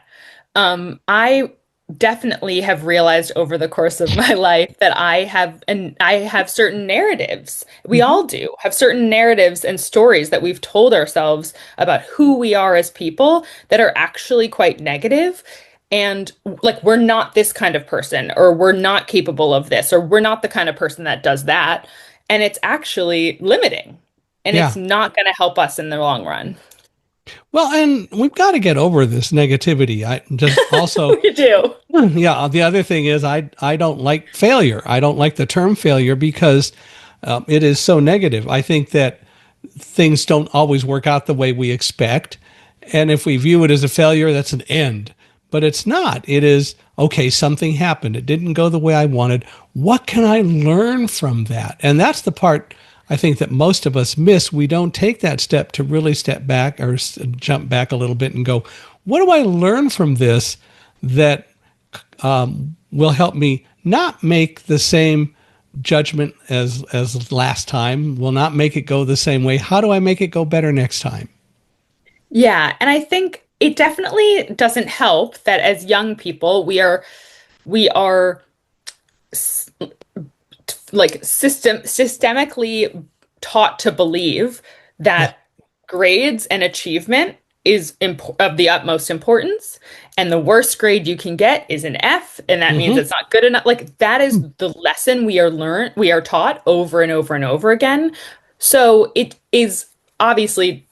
I definitely have realized over the course of my life that I have certain narratives. We Mhm. all do have certain narratives and stories that we've told ourselves about who we are as people that are actually quite negative. And like, we're not this kind of person, or we're not capable of this, or we're not the kind of person that does that. And it's actually limiting, and it's Yeah. not going to help us in the long run. Well, and we've got to get over this negativity. I just also, We do. yeah, the other thing is I don't like failure. I don't like the term failure because it is so negative. I think that things don't always work out the way we expect. And if we view it as a failure, that's an end. But it's not. It is, okay, something happened. It didn't go the way I wanted. What can I learn from that? And that's the part I think that most of us miss. We don't take that step to really step back or jump back a little bit and go, what do I learn from this that will help me not make the same judgment as last time, will not make it go the same way? How do I make it go better next time? Yeah, and I think it definitely doesn't help that as young people we are like systemically taught to believe Yeah. that grades and achievement is of the utmost importance, and the worst grade you can get is an F, and that means Mm-hmm. it's not good enough. Like that is the lesson we are taught over and over and over again. So it is obviously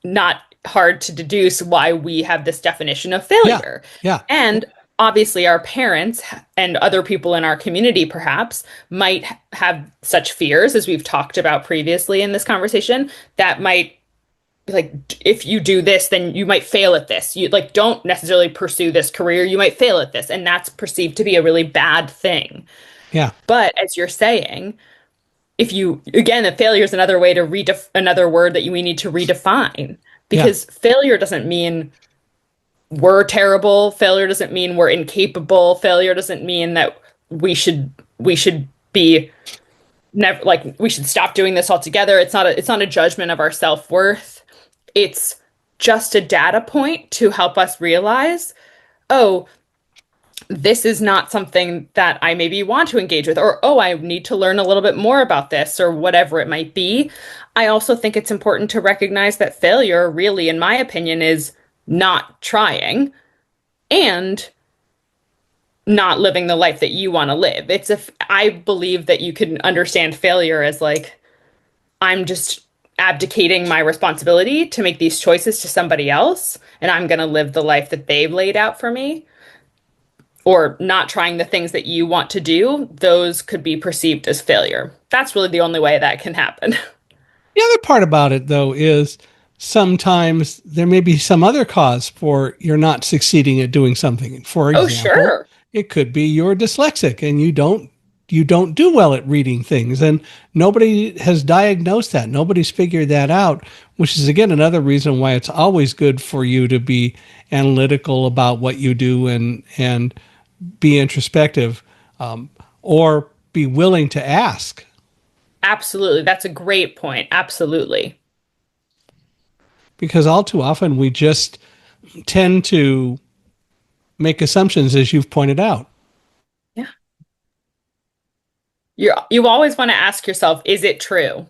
not hard to deduce why we have this definition of Yeah. failure. Yeah. And obviously, our parents and other people in our community perhaps might have such fears, as we've talked about previously in this conversation, that might be like, if you do this, then you might fail at this. You like don't necessarily pursue this career, you might fail at this. And that's perceived to be a really bad thing. Yeah. But as you're saying, if you again, a failure is another way to another word that we need to redefine, Yeah. because failure doesn't mean we're terrible. Failure doesn't mean we're incapable. Failure doesn't mean that we should be never like we should stop doing this altogether. It's not a judgment of our self-worth. It's just a data point to help us realize, oh, this is not something that I maybe want to engage with, or, oh, I need to learn a little bit more about this, or whatever it might be. I also think it's important to recognize that failure, really, in my opinion, is not trying and not living the life that you want to live. I believe that you can understand failure as like, I'm just abdicating my responsibility to make these choices to somebody else, and I'm going to live the life that they've laid out for me, or not trying the things that you want to do. Those could be perceived as failure. That's really the only way that can happen. The other part about it, though, is sometimes there may be some other cause for you're not succeeding at doing something. For Oh, example, sure. it could be you're dyslexic and you don't do well at reading things, and nobody has diagnosed that. Nobody's figured that out, which is again another reason why it's always good for you to be analytical about what you do and be introspective, or be willing to ask. Absolutely. That's a great point. Absolutely. Because all too often we just tend to make assumptions, as you've pointed out. Yeah. You always want to ask yourself, is it true?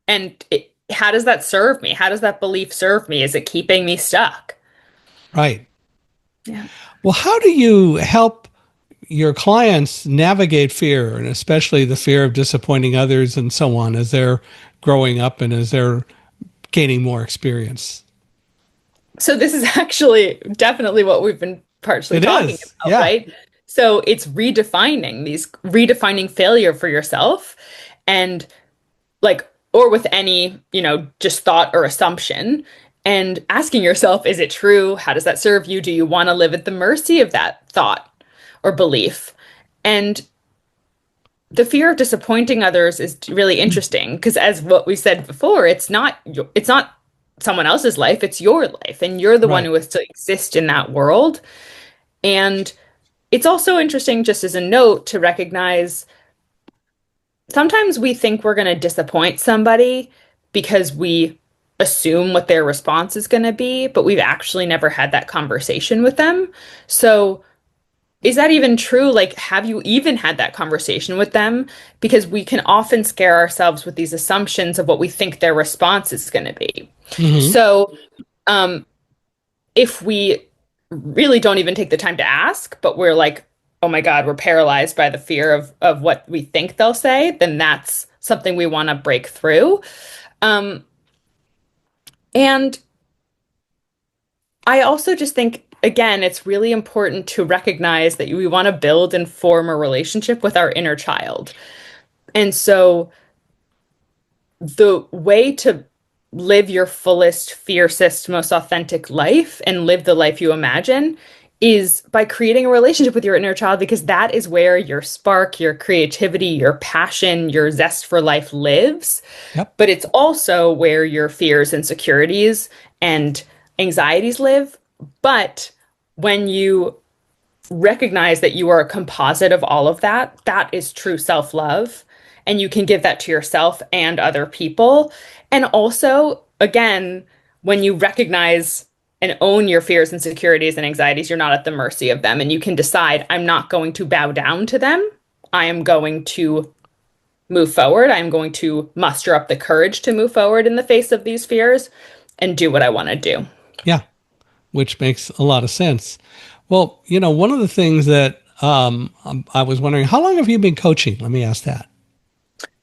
And how does that serve me? How does that belief serve me? Is it keeping me stuck? Right. Yeah. Well, how do you help your clients navigate fear, and especially the fear of disappointing others and so on, as they're growing up and as they're gaining more experience? So this is actually definitely what we've been partially It talking is. about, Yeah. right? So it's redefining failure for yourself, and like, or with any, just thought or assumption, and asking yourself, is it true? How does that serve you? Do you want to live at the mercy of that thought or belief? And the fear of disappointing others is really interesting because, as what we said before, it's not someone else's life, it's your life, and you're the one Right. who has to exist in that world. And it's also interesting, just as a note, to recognize sometimes we think we're going to disappoint somebody because we assume what their response is going to be, but we've actually never had that conversation with them. So, is that even true? Like, have you even had that conversation with them? Because we can often scare ourselves with these assumptions of what we think their response is going to be. Mm-hmm. So, um, if we really don't even take the time to ask, but we're like, oh my God, we're paralyzed by the fear of what we think they'll say, then that's something we want to break through. Um, and I also just think, again, it's really important to recognize that we want to build and form a relationship with our inner child. And so the way to live your fullest, fiercest, most authentic life and live the life you imagine is by creating a relationship with your inner child, because that is where your spark, your creativity, your passion, your zest for life lives. Yep. But it's also where your fears, insecurities, and anxieties live. But when you recognize that you are a composite of all of that, that is true self love. And you can give that to yourself and other people. And also, again, when you recognize and own your fears, insecurities, and anxieties, you're not at the mercy of them. And you can decide, I'm not going to bow down to them. I am going to move forward. I'm going to muster up the courage to move forward in the face of these fears and do what I want to do. Yeah. Which makes a lot of sense. Well, one of the things that I was wondering, how long have you been coaching? Let me ask that.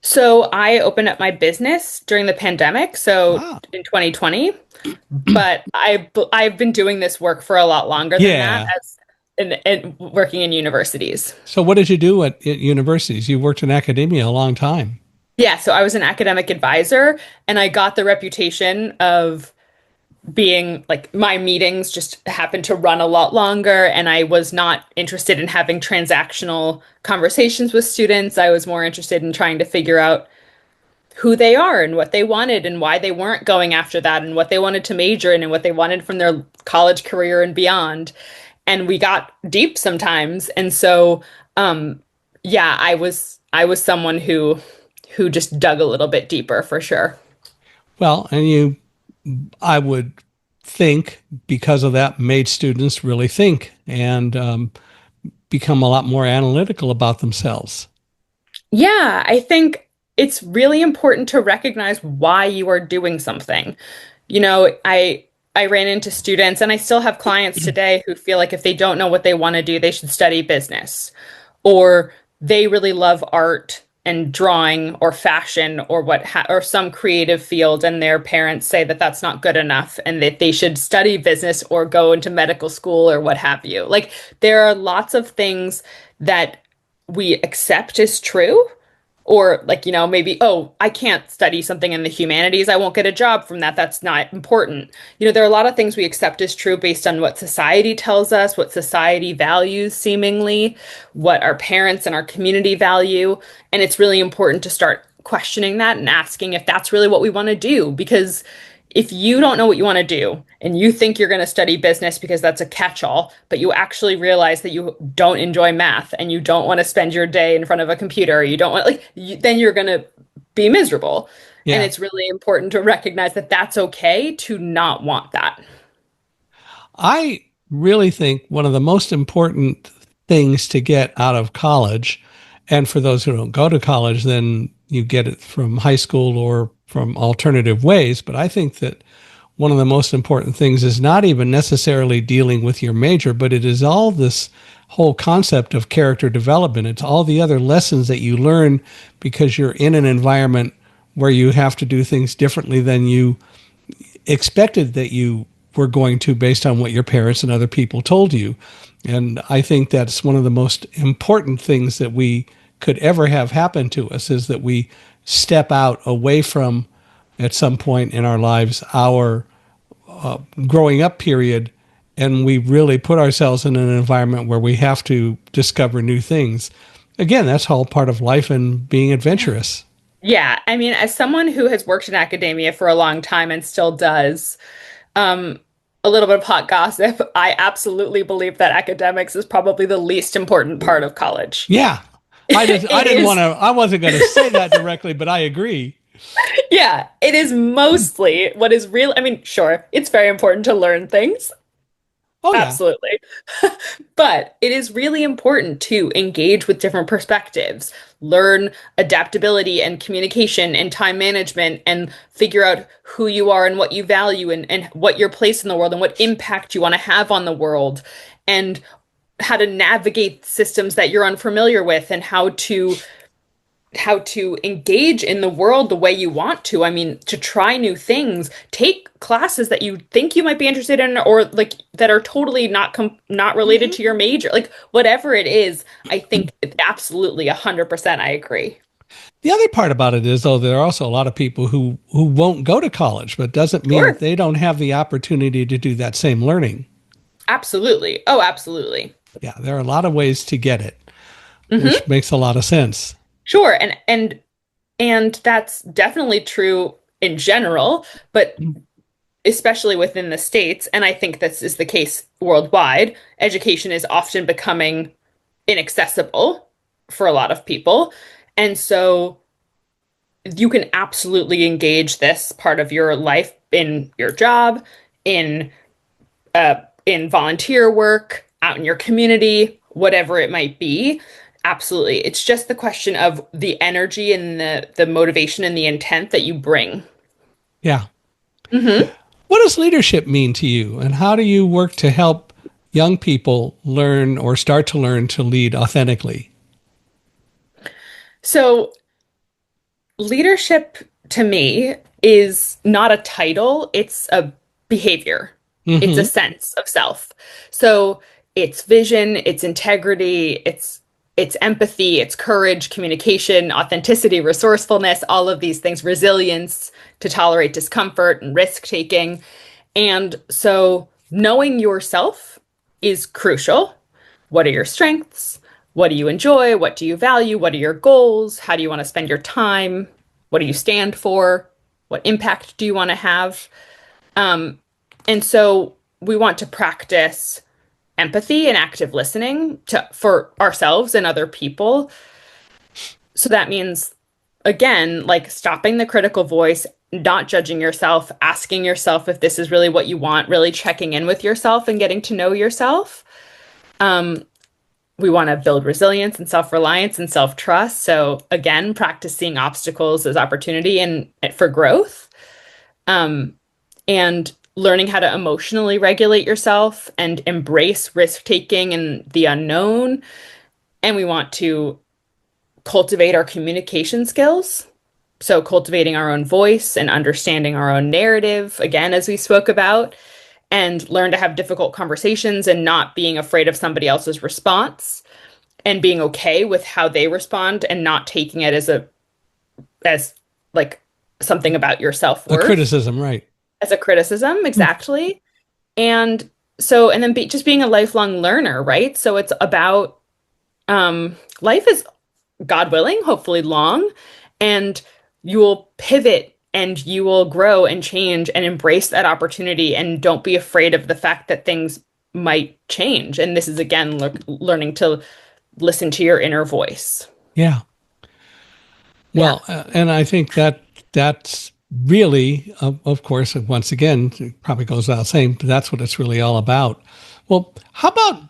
So I opened up my business during the pandemic, so Ah, in 2020, but I've been doing this work for a lot longer than that yeah. as in working in universities. So what did you do at universities? You worked in academia a long time. Yeah, so I was an academic advisor and I got the reputation of being like my meetings just happened to run a lot longer and I was not interested in having transactional conversations with students. I was more interested in trying to figure out who they are and what they wanted and why they weren't going after that and what they wanted to major in and what they wanted from their college career and beyond. And we got deep sometimes. And so yeah, I was someone who just dug a little bit deeper for sure. Well, and I would think because of that made students really think and become a lot more analytical about themselves. Yeah, I think it's really important to recognize why you are doing something. I ran into students and I still have clients today who feel like if they don't know what they want to do, they should study business. Or they really love art and drawing or fashion or or some creative field and their parents say that that's not good enough and that they should study business or go into medical school or what have you. Like there are lots of things that we accept as true, or like maybe, oh, I can't study something in the humanities, I won't get a job from that, that's not important. There are a lot of things we accept as true based on what society tells us, what society values seemingly, what our parents and our community value, and it's really important to start questioning that and asking if that's really what we want to do, because if you don't know what you want to do and you think you're going to study business because that's a catch-all, but you actually realize that you don't enjoy math and you don't want to spend your day in front of a computer, you don't want then you're going to be miserable. And Yeah. it's really important to recognize that that's okay to not want that. I really think one of the most important things to get out of college, and for those who don't go to college, then you get it from high school or from alternative ways. But I think that one of the most important things is not even necessarily dealing with your major, but it is all this whole concept of character development. It's all the other lessons that you learn because you're in an environment where you have to do things differently than you expected that you were going to based on what your parents and other people told you. And I think that's one of the most important things that we could ever have happen to us is that we step out away from, at some point in our lives, our growing up period, and we really put ourselves in an environment where we have to discover new things. Again, that's all part of life and being adventurous. Yeah, I mean, as someone who has worked in academia for a long time and still does, um, a little bit of hot gossip, I absolutely believe that academics is probably the least important part of college. Yeah. I It didn't want is, to, I wasn't going to say that directly, but I agree. yeah, it is mostly what is real. I mean, sure, it's very important to learn things. Oh, yeah. Absolutely. But it is really important to engage with different perspectives, learn adaptability and communication and time management, and figure out who you are and what you value and what your place in the world and what impact you want to have on the world, and how to navigate systems that you're unfamiliar with and how to engage in the world the way you want to. I mean, to try new things, take classes that you think you might be interested in or like that are totally not related Mhm. to your major. Like whatever it is, I think absolutely 100% I agree. The other part about it is, though, there are also a lot of people who won't go to college, but doesn't mean Sure. they don't have the opportunity to do that same learning. Absolutely. Oh, absolutely. Yeah, there are a lot of ways to get it, which Hmm. makes a lot of sense. Sure. And that's definitely true in general, but especially within the States, and I think this is the case worldwide, education is often becoming inaccessible for a lot of people. And so you can absolutely engage this part of your life in your job, in in volunteer work, out in your community, whatever it might be. Absolutely. It's just the question of the energy and the motivation and the intent that you bring. Yeah. Hmm. What does leadership mean to you, and how do you work to help young people learn or start to learn to lead authentically? So leadership to me is not a title, it's a behavior. It's a Hmm. sense of self. So it's vision, it's integrity, it's empathy, it's courage, communication, authenticity, resourcefulness, all of these things, resilience to tolerate discomfort and risk taking. And so knowing yourself is crucial. What are your strengths? What do you enjoy? What do you value? What are your goals? How do you want to spend your time? What do you stand for? What impact do you want to have? And so we want to practice empathy and active listening for ourselves and other people. So that means, again, like stopping the critical voice, not judging yourself, asking yourself if this is really what you want, really checking in with yourself and getting to know yourself. We want to build resilience and self-reliance and self-trust. So again, practice seeing obstacles as opportunity and for growth, and learning how to emotionally regulate yourself and embrace risk taking and the unknown. And we want to cultivate our communication skills. So cultivating our own voice and understanding our own narrative, again, as we spoke about, and learn to have difficult conversations and not being afraid of somebody else's response and being okay with how they respond and not taking it as like something about your A self-worth criticism, right? as a criticism, exactly. And so and then just being a lifelong learner, right? So it's about life is, God willing, hopefully long, and you will pivot and you will grow and change and embrace that opportunity and don't be afraid of the fact that things might change. And this is again learning to listen to your inner voice. Yeah. Yeah. Well, and I think that that's really, of course, once again, it probably goes without saying, but that's what it's really all about. Well, how about,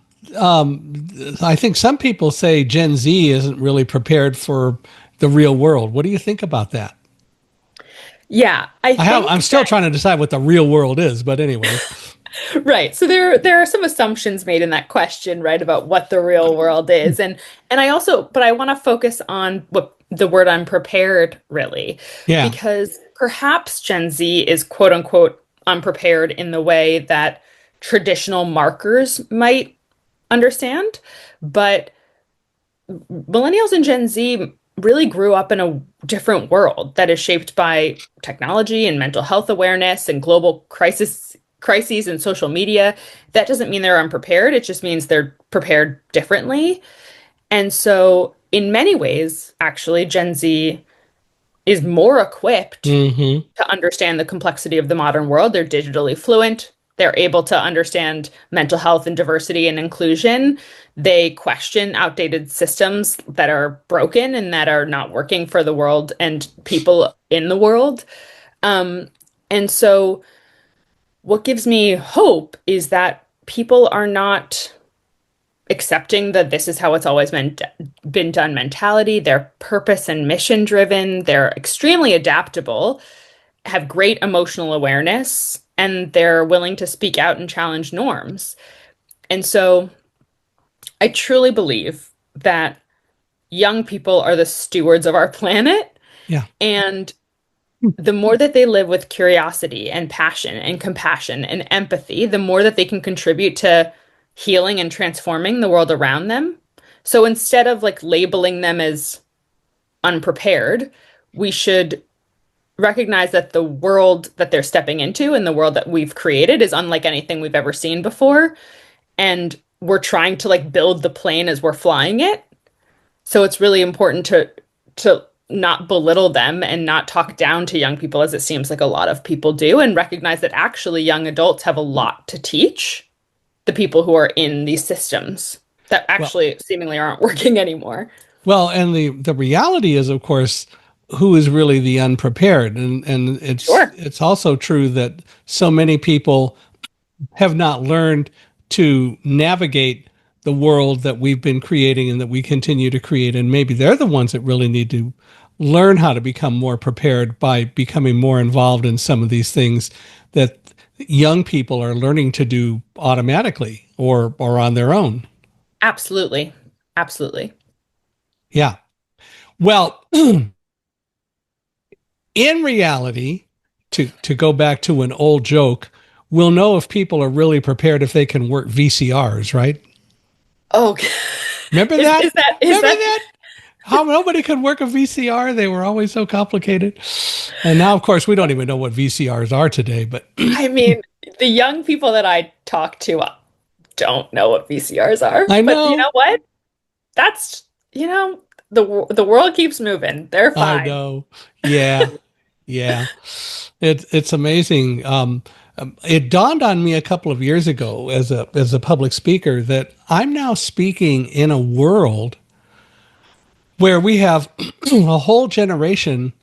I think some people say Gen Z isn't really prepared for the real world. What do you think about that? Yeah, I I'm think still that trying to decide what the real world is, but anyway. right. So there are some assumptions made in that question, right, about what the real world is. And I also but I want to focus on what the word unprepared really, Yeah. because perhaps Gen Z is quote unquote unprepared in the way that traditional markers might understand, but millennials and Gen Z really grew up in a different world that is shaped by technology and mental health awareness and global crises and social media. That doesn't mean they're unprepared. It just means they're prepared differently. And so, in many ways, actually, Gen Z is more equipped Hmm. to understand the complexity of the modern world. They're digitally fluent. They're able to understand mental health and diversity and inclusion. They question outdated systems that are broken and that are not working for the world and people in the world. Um, and so, what gives me hope is that people are not accepting that this is how it's always been done mentality. They're purpose and mission driven. They're extremely adaptable, have great emotional awareness, and they're willing to speak out and challenge norms. And so I truly believe that young people are the stewards of our planet. Yeah. And the more that they live with curiosity and passion and compassion and empathy, the more that they can contribute to healing and transforming the world around them. So instead of like labeling them as unprepared, we should recognize that the world that they're stepping into and the world that we've created is unlike anything we've ever seen before. And we're trying to like build the plane as we're flying it. So it's really important to not belittle them and not talk down to young people as it seems like a lot of people do, and recognize that actually young adults have a lot to teach the people who are in these systems that Well, actually seemingly aren't working anymore. well, and the reality is, of course, who is really the unprepared, and Sure. it's also true that so many people have not learned to navigate the world that we've been creating and that we continue to create. And maybe they're the ones that really need to learn how to become more prepared by becoming more involved in some of these things that young people are learning to do automatically or on their own. Absolutely. Absolutely. Yeah. Well, in reality, to go back to an old joke, we'll know if people are really prepared if they can work VCRs, right? Oh, Remember is that? is that is Remember that that? How nobody could work a VCR? They were always so complicated. And now, of course, we don't even know what VCRs are today, but I mean, the young people that I talk to don't know what VCRs are, I but you know know. what? That's, the world keeps moving. They're I fine. know. Yeah. Yeah. It's amazing. It dawned on me a couple of years ago as a public speaker that I'm now speaking in a world where we have a whole generation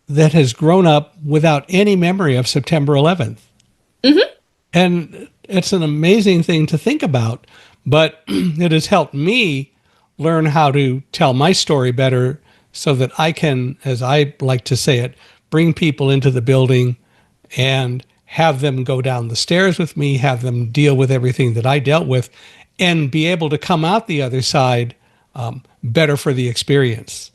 that has grown up without any memory of September 11th. Hmm. And it's an amazing thing to think about, but it has helped me learn how to tell my story better so that I can, as I like to say it, bring people into the building and have them go down the stairs with me, have them deal with everything that I dealt with, and be able to come out the other side better for the experience.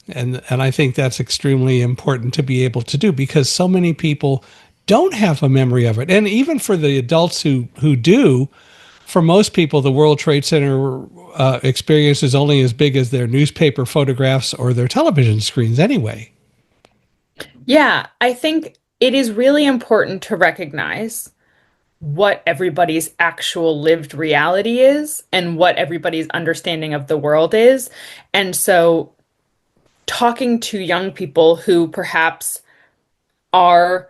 And I think that's extremely important to be able to do because so many people don't have a memory of it. And even for the adults who do, for most people, the World Trade Center experience is only as big as their newspaper photographs or their television screens anyway. Yeah, I think it is really important to recognize what everybody's actual lived reality is and what everybody's understanding of the world is. And so talking to young people who perhaps are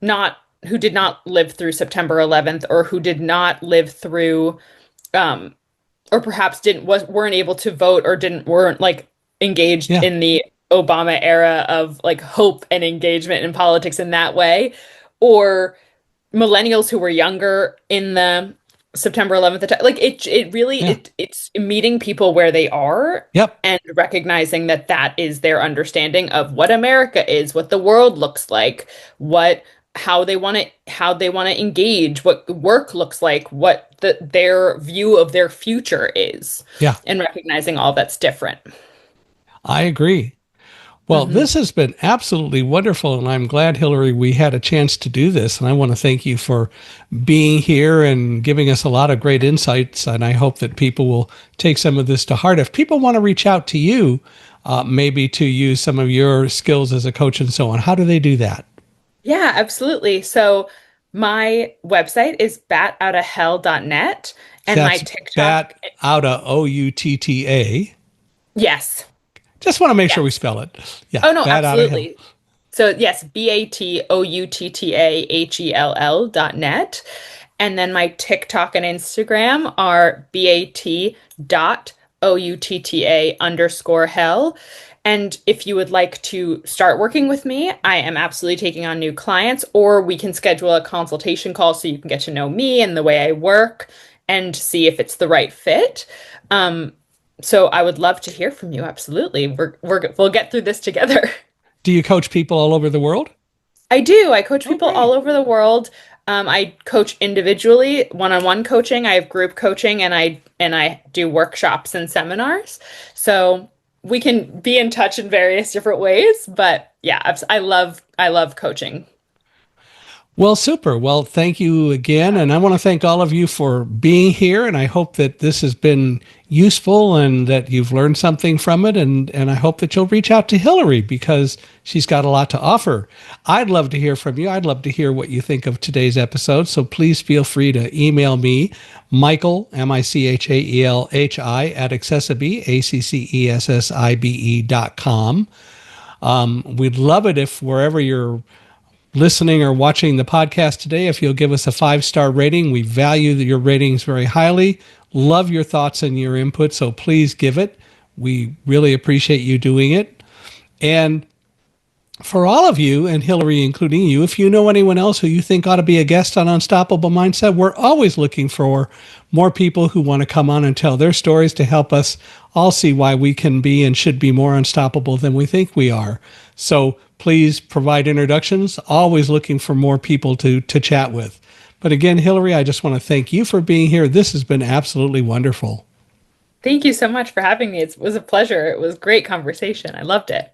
not, who did not live through September 11th, or who did not live through, um, or perhaps weren't able to vote, or weren't like engaged Yeah. in the Obama era of like hope and engagement in politics in that way, or millennials who were younger in the September 11th attack. Like it really Yeah. it's meeting people where they are Yep. and recognizing that that is their understanding of what America is, what the world looks like, what how they want to engage, what work looks like, what their view of their future is, Yeah. and recognizing all that's different. I agree. Well, Hmm. this has been absolutely wonderful, and I'm glad, Hillary, we had a chance to do this. And I want to thank you for being here and giving us a lot of great insights. And I hope that people will take some of this to heart. If people want to reach out to you, maybe to use some of your skills as a coach and so on, how do they do that? Yeah, absolutely. So my website is batoutofhell.net, and my That's TikTok, bat out of OUTTA. yes. Just want to make sure we Yes. spell it. Yeah, Oh no, bat out of hell. absolutely. So yes, BATOUTTAHELL.net. And then my TikTok and Instagram are BAT.OUTTA_hell. And if you would like to start working with me, I am absolutely taking on new clients, or we can schedule a consultation call so you can get to know me and the way I work and see if it's the right fit. Um, so I would love to hear from you. Absolutely. We'll get through this together. Do you coach people all over the world? I do. I coach Oh, people all great. over the world. I coach individually, one-on-one coaching. I have group coaching, and I do workshops and seminars. So we can be in touch in various different ways. But yeah, I love coaching. Well, super. Well, thank you again. And I want to thank all of you for being here. And I hope that this has been useful and that you've learned something from it. And I hope that you'll reach out to Hillary because she's got a lot to offer. I'd love to hear from you. I'd love to hear what you think of today's episode. So please feel free to email me, Michael, Michaelhi, at accessibe, accessibe.com. We'd love it if wherever you're listening or watching the podcast today, if you'll give us a 5-star rating. We value your ratings very highly. Love your thoughts and your input, so please give it. We really appreciate you doing it. And for all of you, and Hillary including you, if you know anyone else who you think ought to be a guest on Unstoppable Mindset, we're always looking for more people who want to come on and tell their stories to help us all see why we can be and should be more unstoppable than we think we are. So please provide introductions, always looking for more people to chat with. But again, Hillary, I just want to thank you for being here. This has been absolutely wonderful. Thank you so much for having me. It was a pleasure. It was great conversation. I loved it.